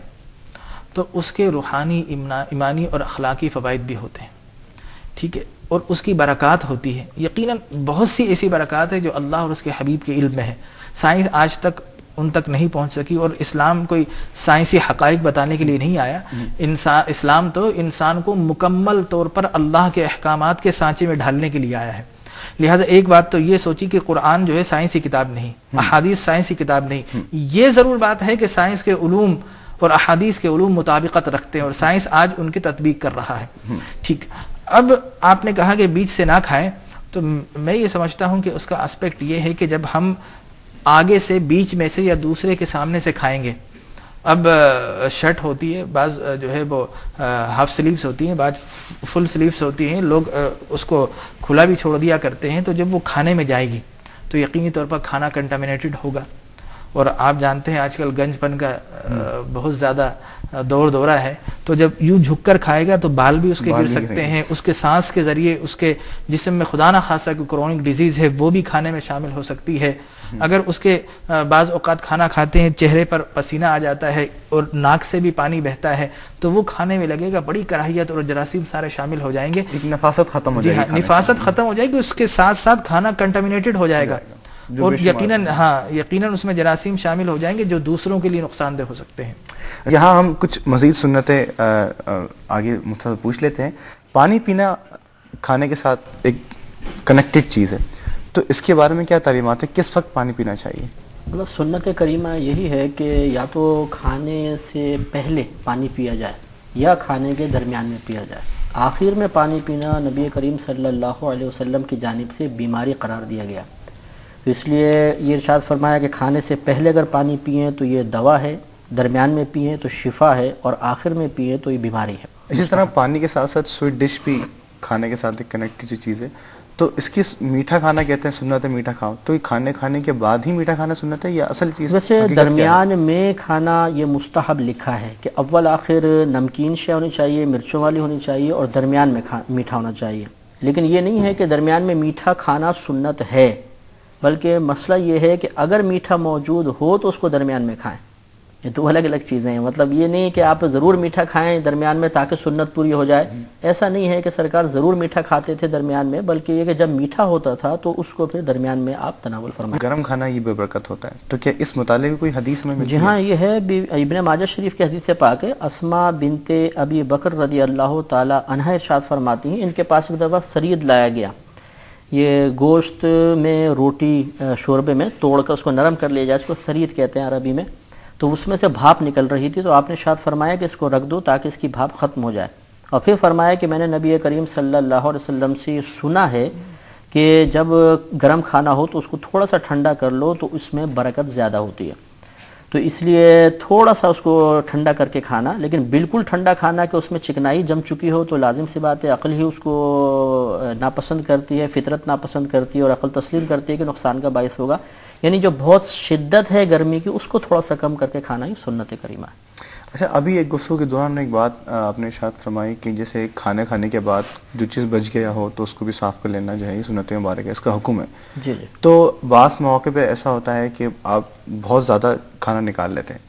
تو اس کے روحانی، ایمانی اور اخلاقی فوائد بھی ہوتے ہیں، ٹھیک ہے، اور اس کی برکات ہوتی ہے، یقیناً بہت سی ایسی برکات ہیں جو اللہ اور اس کے حبیب کے علم میں ہے، سائنس آج تک ان تک نہیں پہنچ سکی، اور اسلام کوئی سائنسی حقائق بتانے کے لیے نہیں آیا، اسلام تو انسان کو مکمل طور پر اللہ کے احکامات کے سانچے میں ڈھالنے کے لیے آیا ہے، لہٰذا ایک بات تو یہ سوچی کہ قرآن جو ہے سائنسی کتاب نہیں، احادیث سائنسی کتاب نہیں، یہ ضرور بات ہے کہ سائنس کے علوم اور احادیث کے علوم مطابقت رکھتے ہیں، اور سائنس آج ان کی تطبیق کر رہا ہے، ٹھیک۔ اب آپ نے کہا کہ بیچ سے نہ کھائیں، تو میں یہ سمجھتا ہوں کہ اس کا اسپیکٹ یہ ہے کہ جب ہم آگے سے، بیچ میں سے یا دوسرے کے سامنے سے کھائیں گے، اب شرٹ ہوتی ہے، بعض جو ہے وہ ہاف سلیوز ہوتی ہیں، بعض فل سلیوز ہوتی ہیں، لوگ اس کو کھلا بھی چھوڑ دیا کرتے ہیں، تو جب وہ کھانے میں جائے گی تو یقینی طور پر کھانا کنٹامینیٹڈ ہوگا، اور آپ جانتے ہیں آج کل گنج پن کا بہت زیادہ دورہ ہے، تو جب یوں جھک کر کھائے گا تو بال بھی اس کے گر سکتے ہیں، اس کے سانس کے ذریعے اس کے جسم میں خدا نہ خاصہ کوئی کرونک ڈیزیز ہے وہ بھی کھانے میں شامل ہو سکتی ہے، اگر اس کے بعض اوقات کھانا کھاتے ہیں چہرے پر پسینہ آ جاتا ہے اور ناک سے بھی پانی بہتا ہے تو وہ کھانے میں لگے گا، بڑی کراہیت اور جراثیم سارے شامل ہو جائیں گے، ایک نفاست ختم ہو جائے گی، نفاست ختم ہو جائے گی، اس کے ساتھ ساتھ کھانا کنٹامینیٹڈ ہو جائے گا، اور یقیناً اس میں جراثیم شامل ہو جائیں گے جو دوسروں کے لیے نقصان دہ ہو سکتے ہیں۔ یہاں ہم کچھ مزید سنتیں آگے مستقبل پوچھ لیتے ہیں۔ پانی پینا کھانے کے ساتھ ایک کنیکٹڈ چیز ہے، تو اس کے بارے میں کیا تعلیمات ہیں، کس وقت پانی پینا چاہیے؟ مطلب سنت کریمہ یہی ہے کہ یا تو کھانے سے پہلے پانی پیا جائے یا کھانے کے درمیان میں پیا جائے۔ آخر میں پانی پینا نبی کریم صلی اللہ علیہ وسلم کی جانب سے بیماری قرار دیا گیا، اس لیے یہ ارشاد فرمایا کہ کھانے سے پہلے اگر پانی پئیں تو یہ دوا ہے، درمیان میں پئیں تو شفا ہے، اور آخر میں پئیں تو یہ بیماری ہے۔ اسی طرح پانی کے ساتھ ساتھ سویٹ ڈش بھی کھانے کے ساتھ ایک کنیکٹڈ چیز ہے، تو اس کی میٹھا کھانا کہتے ہیں سنت ہے، میٹھا کھاؤ، تو یہ کھانے کے بعد ہی میٹھا کھانا سنت ہے یا اصل چیز؟ ویسے درمیان میں کھانا یہ مستحب لکھا ہے کہ اول آخر نمکین شے ہونی چاہیے، مرچوں والی ہونی چاہیے، اور درمیان میں میٹھا ہونا چاہیے، لیکن یہ نہیں ہے کہ درمیان میں میٹھا کھانا سنت ہے، بلکہ مسئلہ یہ ہے کہ اگر میٹھا موجود ہو تو اس کو درمیان میں کھائیں، یہ تو الگ الگ چیزیں ہیں. مطلب یہ نہیں کہ آپ ضرور میٹھا کھائیں درمیان میں تاکہ سنت پوری ہو جائے. ایسا نہیں ہے کہ سرکار ضرور میٹھا کھاتے تھے درمیان میں، بلکہ یہ کہ جب میٹھا ہوتا تھا تو اس کو پھر درمیان میں آپ تناول فرمائیں. گرم کھانا یہ بے برکت ہوتا ہے، تو کیا اس متعلق کوئی حدیث میں جی ہاں، یہ ہے ابن ماجہ شریف کی حدیث پاک ہے. اسما بنت ابی بکر رضی اللہ تعالی عنہ ارشاد فرماتی ہیں، ان کے پاس ایک دفعہ سرید لایا گیا. یہ گوشت میں روٹی شوربے میں توڑ کر اس کو نرم کر لیا جائے، اس کو سرید کہتے ہیں عربی میں. تو اس میں سے بھاپ نکل رہی تھی، تو آپ نے ارشاد فرمایا کہ اس کو رکھ دو تاکہ اس کی بھاپ ختم ہو جائے. اور پھر فرمایا کہ میں نے نبی کریم صلی اللہ علیہ وسلم سے سنا ہے کہ جب گرم کھانا ہو تو اس کو تھوڑا سا ٹھنڈا کر لو تو اس میں برکت زیادہ ہوتی ہے. تو اس لیے تھوڑا سا اس کو ٹھنڈا کر کے کھانا، لیکن بالکل ٹھنڈا کھانا کہ اس میں چکنائی جم چکی ہو تو لازم سی بات ہے عقل ہی اس کو ناپسند کرتی ہے، فطرت ناپسند کرتی ہے اور عقل تسلیم کرتی ہے کہ نقصان کا باعث ہوگا. یعنی جو بہت شدت ہے گرمی کی اس کو تھوڑا سا کم کر کے کھانا ہی سنت کریمہ ہے. اچھا، ابھی ایک گفتگو کے دوران ایک بات آپ نے ارشاد فرمائی کہ جیسے کھانے کے بعد جو چیز بچ گیا ہو تو اس کو بھی صاف کر لینا جو ہے یہ سنت مبارک ہے، اس کا حکم ہے. جی جی. تو بعض مواقع پہ ایسا ہوتا ہے کہ آپ بہت زیادہ کھانا نکال لیتے ہیں.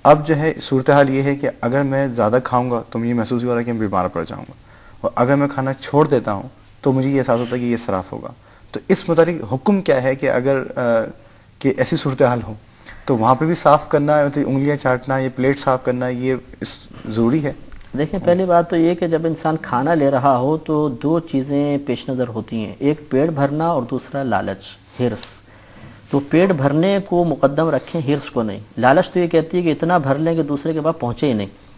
اب جو ہے صورتحال یہ ہے کہ اگر میں زیادہ کھاؤں گا تو مجھے محسوس ہو رہا ہے کہ میں بیمار پڑ جاؤں گا، اور اگر میں کھانا چھوڑ دیتا ہوں تو مجھے یہ احساس ہوتا ہے کہ یہ اسراف ہوگا. تو اس متعلق حکم کیا ہے کہ اگر کہ ایسی صورتحال ہو تو وہاں پہ بھی صاف کرنا، انگلیاں چاٹنا، یہ پلیٹ صاف کرنا، یہ ضروری ہے؟ دیکھیں، پہلی بات تو یہ کہ جب انسان کھانا لے رہا ہو تو دو چیزیں پیش نظر ہوتی ہیں، ایک پیٹ بھرنا اور دوسرا لالچ، ہرس. تو پیٹ بھرنے کو مقدم رکھیں، ہرس کو نہیں. لالچ تو یہ کہتی ہے کہ اتنا بھر لیں کہ دوسرے کے بعد پہنچے ہی نہیں،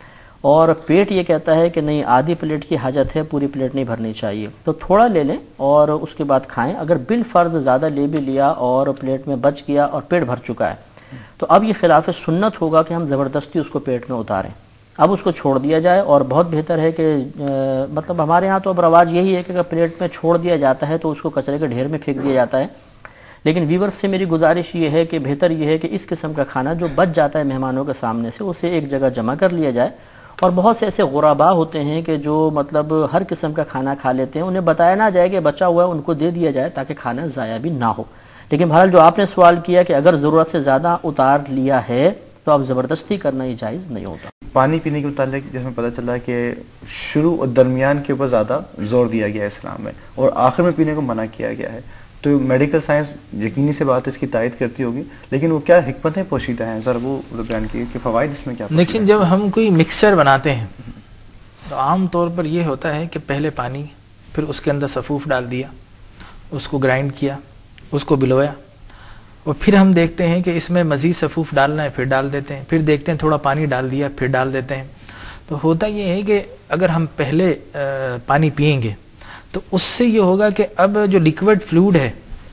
اور پیٹ یہ کہتا ہے کہ نہیں، آدھی پلیٹ کی حاجت ہے، پوری پلیٹ نہیں بھرنی چاہیے. تو تھوڑا لے لیں اور اس کے بعد کھائیں. اگر بالفرض زیادہ لے بھی لیا اور پلیٹ میں بچ گیا اور پیٹ بھر چکا ہے تو اب یہ خلاف سنت ہوگا کہ ہم زبردستی اس کو پیٹ میں اتاریں. اب اس کو چھوڑ دیا جائے، اور بہت بہتر ہے کہ مطلب ہمارے ہاں تو اب رواج یہی ہے کہ اگر پلیٹ میں چھوڑ دیا جاتا ہے تو اس کو کچرے کے ڈھیر میں پھینک دیا جاتا ہے. لیکن ویورز سے میری گزارش یہ ہے کہ بہتر یہ ہے کہ اس قسم کا کھانا جو بچ جاتا ہے مہمانوں کے سامنے سے، اسے ایک جگہ جمع کر لیا جائے. اور بہت سے ایسے غربا ہوتے ہیں کہ جو مطلب ہر قسم کا کھانا کھا لیتے ہیں، انہیں بتایا نہ جائے کہ بچا ہوا ہے، ان کو دے دیا جائے تاکہ کھانا ضائع بھی نہ ہو. لیکن بہرحال جو آپ نے سوال کیا کہ اگر ضرورت سے زیادہ اتار لیا ہے تو اب زبردستی کرنا یہ جائز نہیں ہوتا. پانی پینے کے متعلق جس میں پتہ چلا کہ شروع اور درمیان کے اوپر زیادہ زور دیا گیا ہے اسلام میں، اور آخر میں پینے کو منع کیا گیا ہے. تو میڈیکل سائنس یقینی سے بات اس کی تائید کرتی ہوگی، لیکن وہ کیا حکمتیں پوشیدہ ہیں ذرا وہ بیان کیے کہ فوائد اس میں کیا؟ لیکن جب ہم کوئی مکسچر بناتے ہیں تو عام طور پر یہ ہوتا ہے کہ پہلے پانی، پھر اس کے اندر سفوف ڈال دیا، اس کو گرائنڈ کیا، اس کو بلویا، اور پھر ہم دیکھتے ہیں کہ اس میں مزید سفوف ڈالنا ہے، پھر ڈال دیتے ہیں، پھر دیکھتے ہیں تھوڑا پانی ڈال دیا، پھر ڈال دیتے ہیں. تو ہوتا یہ ہے کہ اگر ہم پہلے پانی پئیں گے تو اس سے یہ ہوگا کہ اب جو لیکوڈ فلوئڈ ہے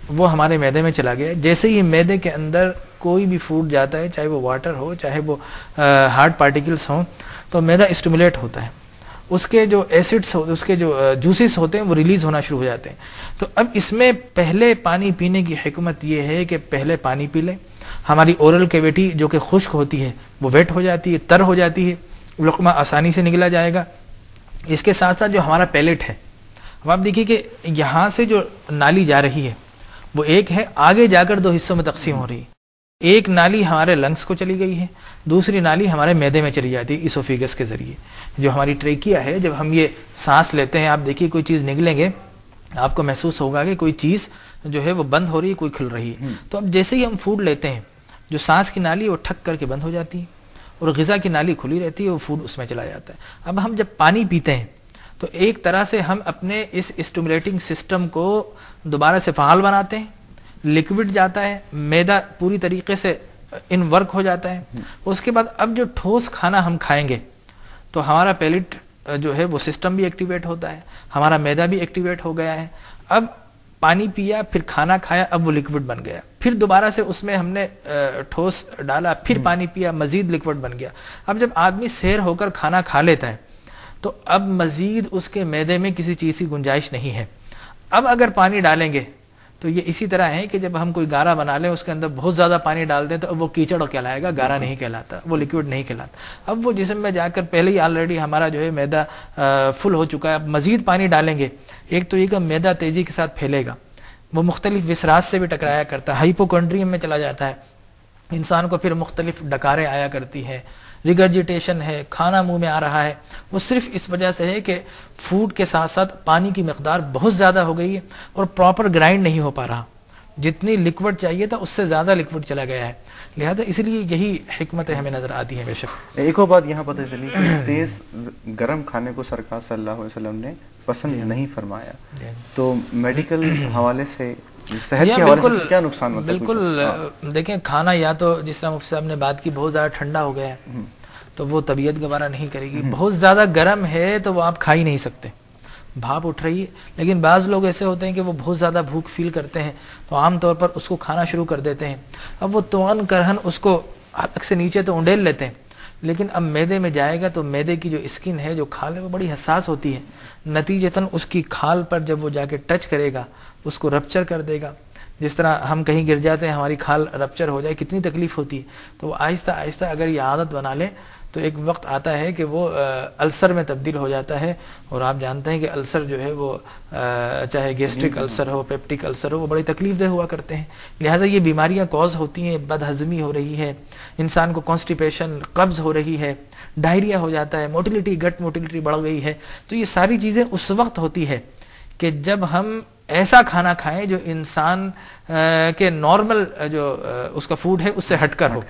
وہ ہمارے معدے میں چلا گیا. جیسے ہی معدے کے اندر کوئی بھی فوڈ جاتا ہے، چاہے وہ واٹر ہو، چاہے وہ ہارڈ پارٹیکلز ہوں، تو معدہ اسٹیمولیٹ ہوتا ہے، اس کے جو ایسڈس اس کے جو جوسز ہوتے ہیں وہ ریلیز ہونا شروع ہو جاتے ہیں. تو اب اس میں پہلے پانی پینے کی حکمت یہ ہے کہ پہلے پانی پی لیں. ہماری اورل کیویٹی جو کہ خشک ہوتی ہے وہ ویٹ ہو جاتی ہے، تر ہو جاتی ہے، لقمہ آسانی سے نگلا جائے گا. اس کے ساتھ ساتھ جو ہمارا پیلیٹ ہے، اب آپ دیکھیے کہ یہاں سے جو نالی جا رہی ہے وہ ایک ہے، آگے جا کر دو حصوں میں تقسیم ہو رہی ہے. ایک نالی ہمارے لنگس کو چلی گئی ہے، دوسری نالی ہمارے معدے میں چلی جاتی ہے ایسوفیگس کے ذریعے. جو ہماری ٹریکیا ہے، جب ہم یہ سانس لیتے ہیں، آپ دیکھیے کوئی چیز نگلیں گے آپ کو محسوس ہوگا کہ کوئی چیز جو ہے وہ بند ہو رہی ہے، کوئی کھل رہی ہے. تو اب جیسے ہی ہم فوڈ لیتے ہیں، جو سانس کی نالی وہ ٹھک کر کے بند ہو جاتی ہے، اور غذا کی نالی کھلی رہتی ہے، وہ فوڈ اس میں چلا جاتا ہے. اب ہم جب پانی پیتے ہیں تو ایک طرح سے ہم اپنے اس اسٹیمولیٹنگ سسٹم کو دوبارہ سے فعال بناتے ہیں، لیکوڈ جاتا ہے، معدہ پوری طریقے سے ان ورک ہو جاتا ہے. اس کے بعد اب جو ٹھوس کھانا ہم کھائیں گے تو ہمارا پیلیٹ جو ہے وہ سسٹم بھی ایکٹیویٹ ہوتا ہے، ہمارا معدہ بھی ایکٹیویٹ ہو گیا ہے. اب پانی پیا، پھر کھانا کھایا، اب وہ لیکوڈ بن گیا، پھر دوبارہ سے اس میں ہم نے ٹھوس ڈالا، پھر پانی پیا، مزید لیکوڈ بن گیا. اب جب آدمی سیر ہو کر کھانا کھا لیتا ہے تو اب مزید اس کے معدے میں کسی چیز کی گنجائش نہیں ہے. اب اگر پانی ڈالیں گے تو یہ اسی طرح ہے کہ جب ہم کوئی گارا بنا لیں، اس کے اندر بہت زیادہ پانی ڈال دیں تو اب وہ کیچڑ کہلائے گا، گارا نہیں کہلاتا، وہ لیکوڈ نہیں کہلاتا. اب وہ جسم میں جا کر پہلے ہی آلریڈی ہمارا جو ہے معدہ فل ہو چکا ہے. اب مزید پانی ڈالیں گے، ایک تو یہ کہ معدہ تیزی کے ساتھ پھیلے گا، وہ مختلف وسرات سے بھی ٹکرایا کرتا ہے، ہائپوکونڈریم میں چلا جاتا ہے، انسان کو پھر مختلف ڈکاریں آیا کرتی ہیں، ریگرجیٹیشن ہے، کھانا منہ میں آ رہا ہے، وہ صرف اس وجہ سے ہے کہ فوڈ کے ساتھ ساتھ پانی کی مقدار بہت زیادہ ہو گئی ہے اور پراپر گرائنڈ نہیں ہو پا رہا، جتنی لکوڈ چاہیے تھا اس سے زیادہ لکوڈ چلا گیا ہے، لہذا اس لیے یہی حکمتیں ہمیں نظر آتی ہیں. بے شک ایک اور بات یہاں پتہ چلی کہ تیز گرم کھانے کو سرکار صلی اللہ علیہ وسلم نے پسند نہیں فرمایا، تو میڈیکل حوالے سے صحت کے حوالے سے کیا نقصان ہوتا ہے؟ بالکل دیکھیں، کھانا یا تو جس طرح مفتی صاحب نے بات کی بہت زیادہ ٹھنڈا ہو گیا ہے تو وہ طبیعت گوارا نہیں کرے گی، بہت زیادہ گرم ہے تو وہ آپ کھا ہی نہیں سکتے، بھاپ اٹھ رہی ہے. لیکن بعض لوگ ایسے ہوتے ہیں کہ وہ بہت زیادہ بھوک فیل کرتے ہیں تو عام طور پر اس کو کھانا شروع کر دیتے ہیں. اب وہ توان کرہن اس کو حلق سے نیچے تو انڈیل لیتے ہیں، لیکن اب میدے میں جائے گا تو میدے کی جو اسکن ہے، جو کھال ہے، وہ بڑی حساس ہوتی ہے، نتیجتاً اس کی کھال پر جب وہ جا کے ٹچ کرے گا اس کو رپچر کر دے گا. جس طرح ہم کہیں گر جاتے ہیں، ہماری کھال رپچر ہو جائے کتنی تکلیف ہوتی ہے. تو وہ آہستہ آہستہ اگر یہ عادت بنا لیں تو ایک وقت آتا ہے کہ وہ السر میں تبدیل ہو جاتا ہے. اور آپ جانتے ہیں کہ السر جو ہے وہ چاہے گیسٹرک السر ہو، پیپٹک السر ہو، وہ بڑی تکلیف دہ ہوا کرتے ہیں. لہٰذا یہ بیماریاں کوز ہوتی ہیں، بد ہضمی ہو رہی ہے، انسان کو کانسٹیپیشن، قبض ہو رہی ہے، ڈائریا ہو جاتا ہے، موٹیلٹی، گٹ موٹیلٹی بڑھ گئی ہے. تو یہ ساری چیزیں اس وقت ہوتی ہے کہ جب ہم ایسا کھانا کھائیں جو انسان کے نارمل جو اس کا فوڈ ہے اس سے ہٹ کر ہو.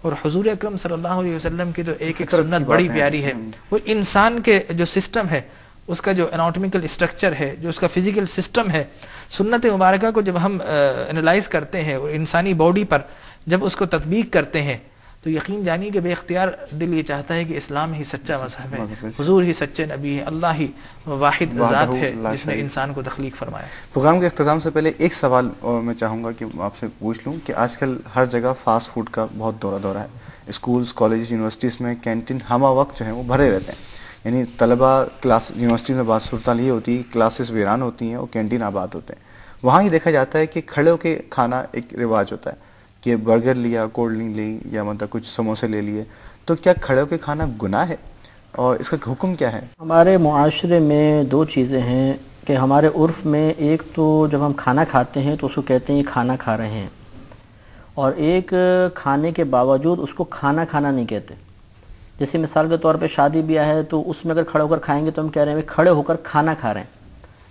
اور حضور اکرم صلی اللہ علیہ وسلم کی جو ایک سنت بڑی پیاری ہے، وہ انسان کے جو سسٹم ہے، اس کا جو اناٹومیکل اسٹرکچر ہے، جو اس کا فزیکل سسٹم ہے، سنت مبارکہ کو جب ہم انالائز کرتے ہیں اور انسانی باڈی پر جب اس کو تطبیق کرتے ہیں تو یقین جانی کہ بے اختیار دل یہ چاہتا ہے کہ اسلام ہی سچا مذہب ہے، حضور ہی سچے نبی ہے، اللہ ہی واحد ذات ہے جس نے انسان کو تخلیق فرمایا. پروگرام کے اختتام سے پہلے ایک سوال اور میں چاہوں گا کہ آپ سے پوچھ لوں کہ آج کل ہر جگہ فاسٹ فوڈ کا بہت دورہ ہے. اسکولز، کالجز، یونیورسٹیز میں کینٹین ہمہ وقت جو ہیں وہ بھرے رہتے ہیں. یعنی طلبہ کلاس، یونیورسٹی میں بعض صورتحال یہ ہوتی ہے کلاسز ویران ہوتی ہیں اور کینٹین آباد ہوتے ہیں. وہاں ہی دیکھا جاتا ہے کہ کھڑے ہو کے کھانا ایک رواج ہوتا ہے کہ برگر لیا، کولڈ ڈرنک لی یا مطلب کچھ سموسے لے لیے. تو کیا کھڑے ہو کے کھانا گناہ ہے اور اس کا حکم کیا ہے؟ ہمارے معاشرے میں دو چیزیں ہیں کہ ہمارے عرف میں ایک تو جب ہم کھانا کھاتے ہیں تو اس کو کہتے ہیں یہ کھانا کھا رہے ہیں، اور ایک کھانے کے باوجود اس کو کھانا کھانا نہیں کہتے. جیسے مثال کے طور پہ شادی بیاہ ہے تو اس میں اگر کھڑے ہو کر کھائیں گے تو ہم کہہ رہے ہیں کھڑے ہو کر کھانا کھا رہے ہیں.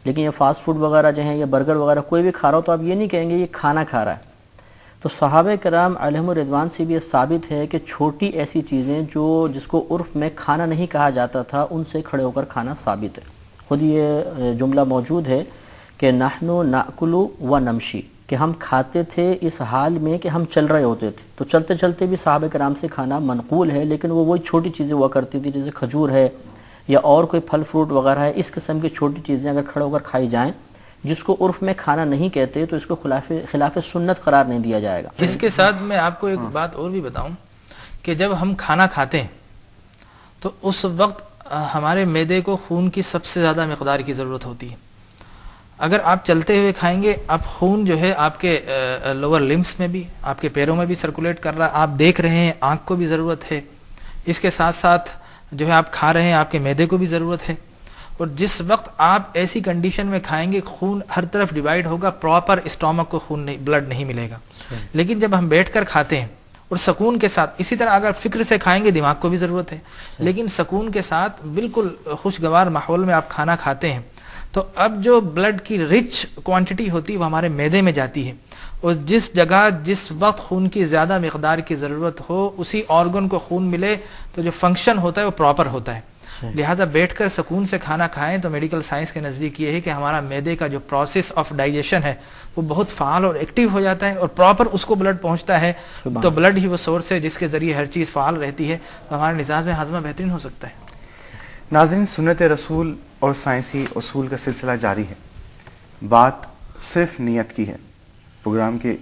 لیکن یہ فاسٹ فوڈ وغیرہ جو ہیں یا برگر وغیرہ کوئی بھی کھا رہا ہو تو آپ یہ نہیں کہیں گے یہ کھانا کھا رہا ہے. تو صحابہ کرام علیہم الرضوان سے بھی یہ ثابت ہے کہ چھوٹی ایسی چیزیں جو جس کو عرف میں کھانا نہیں کہا جاتا تھا ان سے کھڑے ہو کر کھانا ثابت ہے. خود یہ جملہ موجود ہے کہ نحنو ناکلو و نمشی، کہ ہم کھاتے تھے اس حال میں کہ ہم چل رہے ہوتے تھے. تو چلتے چلتے بھی صحابہ کرام سے کھانا منقول ہے، لیکن وہ وہی چھوٹی چیزیں ہوا کرتی تھی جیسے کھجور ہے یا اور کوئی پھل فروٹ وغیرہ ہے. اس قسم کی چھوٹی چیزیں اگر کھڑے ہو کر کھائی جائیں جس کو عرف میں کھانا نہیں کہتے تو اس کو خلاف سنت قرار نہیں دیا جائے گا. اس کے ساتھ میں آپ کو ایک بات اور بھی بتاؤں کہ جب ہم کھانا کھاتے ہیں تو اس وقت ہمارے معدے کو خون کی سب سے زیادہ مقدار کی ضرورت ہوتی ہے. اگر آپ چلتے ہوئے کھائیں گے، اب خون جو ہے آپ کے لوور لمبس میں بھی، آپ کے پیروں میں بھی سرکولیٹ کر رہا ہے، آپ دیکھ رہے ہیں، آنکھ کو بھی ضرورت ہے. اس کے ساتھ ساتھ جو ہے آپ کھا رہے ہیں، آپ کے معدے کو بھی ضرورت ہے. اور جس وقت آپ ایسی کنڈیشن میں کھائیں گے خون ہر طرف ڈیوائیڈ ہوگا، پراپر اسٹامک کو خون نہیں، بلڈ نہیں ملے گا. لیکن جب ہم بیٹھ کر کھاتے ہیں اور سکون کے ساتھ، اسی طرح اگر فکر سے کھائیں گے دماغ کو بھی ضرورت ہے، لیکن سکون کے ساتھ بالکل خوشگوار ماحول میں آپ کھانا کھاتے ہیں تو اب جو بلڈ کی رچ کوانٹٹی ہوتی ہے وہ ہمارے معدے میں جاتی ہے. اور جس جگہ جس وقت خون کی زیادہ مقدار کی ضرورت ہو اسی آرگن کو خون ملے تو جو فنکشن ہوتا ہے وہ پراپر ہوتا ہے. لہذا بیٹھ کر سکون سے کھانا کھائیں تو میڈیکل سائنس کے نزدیک یہ ہے کہ ہمارا معدے کا جو پروسیس آف ڈائجیشن ہے وہ بہت فعال اور ایکٹیو ہو جاتا ہے اور پراپر اس کو بلڈ پہنچتا ہے. تو بلڈ ہی وہ سورس ہے جس کے ذریعے ہر چیز فعال رہتی ہے، تو ہمارے نظام میں ہاضمہ بہترین ہو سکتا ہے. ناظرین، سنت رسول اور سائنسی اصول کا سلسلہ جاری ہے. بات صرف نیت کی ہے. پروگرام کے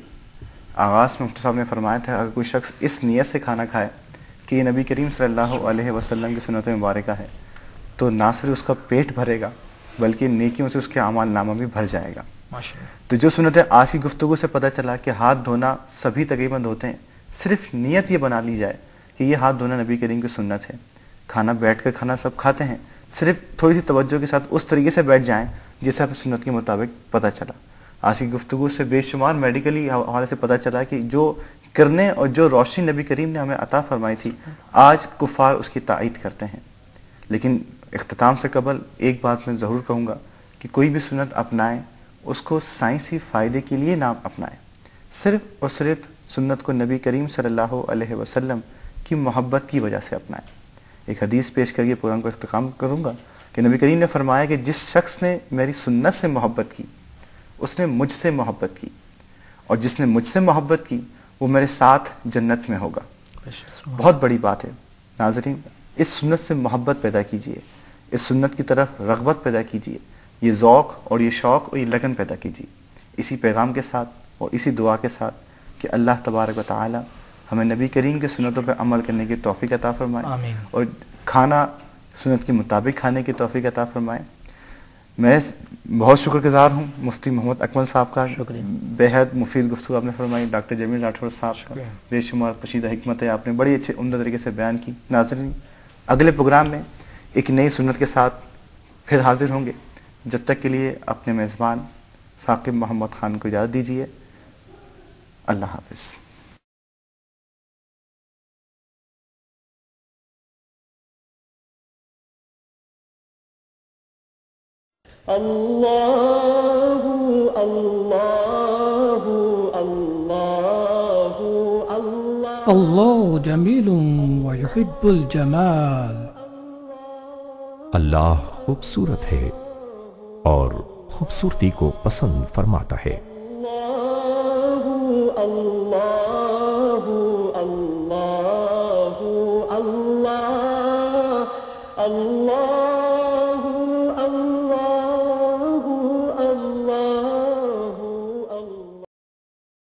آغاز میں مفتی صاحب نے فرمایا تھا اگر کوئی شخص اس نیت سے کھانا کھائے کہ یہ نبی کریم صلی اللہ علیہ وسلم کی سنت مبارکہ ہے تو نہ صرف اس کا پیٹ بھرے گا بلکہ نیکیوں سے اس کے اعمال نامہ بھی بھر جائے گا. تو جو سنتیں آج کی گفتگو سے پتہ چلا کہ ہاتھ دھونا سبھی تقریباً دھوتے ہیں، صرف نیت یہ بنا لی جائے کہ یہ ہاتھ دھونا نبی کریم کی سنت ہے. کھانا بیٹھ کر کھانا سب کھاتے ہیں، صرف تھوڑی سی توجہ کے ساتھ اس طریقے سے بیٹھ جائیں جیسے آپ سنت کے مطابق پتہ چلا. آج کی گفتگو سے بے شمار میڈیکلی حوالے سے پتہ چلا کہ جو کرنے اور جو روشنی نبی کریم نے ہمیں عطا فرمائی تھی آج کفار اس کی تائید کرتے ہیں. لیکن اختتام سے قبل ایک بات میں ضرور کہوں گا کہ کوئی بھی سنت اپنائیں اس کو سائنسی فائدے کے لیے نہ اپنائیں، صرف اور صرف سنت کو نبی کریم صلی اللہ علیہ وسلم کی محبت کی وجہ سے اپنائیں. ایک حدیث پیش کر کے پروگرام کو اختتام کروں گا کہ نبی کریم نے فرمایا کہ جس شخص نے میری سنت سے محبت کی اس نے مجھ سے محبت کی، اور جس نے مجھ سے محبت کی وہ میرے ساتھ جنت میں ہوگا. بہت بڑی بات ہے ناظرین، اس سنت سے محبت پیدا کیجئے، اس سنت کی طرف رغبت پیدا کیجئے، یہ ذوق اور یہ شوق اور یہ لگن پیدا کیجئے. اسی پیغام کے ساتھ اور اسی دعا کے ساتھ کہ اللہ تبارک و تعالی ہمیں نبی کریم کے سنتوں پہ عمل کرنے کی توفیق عطا فرمائے، آمین. اور کھانا سنت کے مطابق کھانے کی توفیق عطا فرمائے. میں بہت شکر گزار ہوں مفتی محمد اکمل صاحب کا، بے حد مفید گفتگو آپ نے فرمائی. ڈاکٹر جمیل راٹھور صاحب کا بے شمار کشیدہ حکمت ہے، آپ نے بڑی اچھے عمدہ طریقے سے بیان کی. ناظرین، اگلے پروگرام میں ایک نئی سنت کے ساتھ پھر حاضر ہوں گے. جب تک کے لیے اپنے میزبان ثاقب محمد خان کو اجازت دیجیے. اللہ حافظ. اللہ اللہ اللہ اللہ اللہ جمیل ویحب الجمال. اللہ خوبصورت ہے اور خوبصورتی کو پسند فرماتا ہے. اللہ اللہ اللہ اللہ اللہ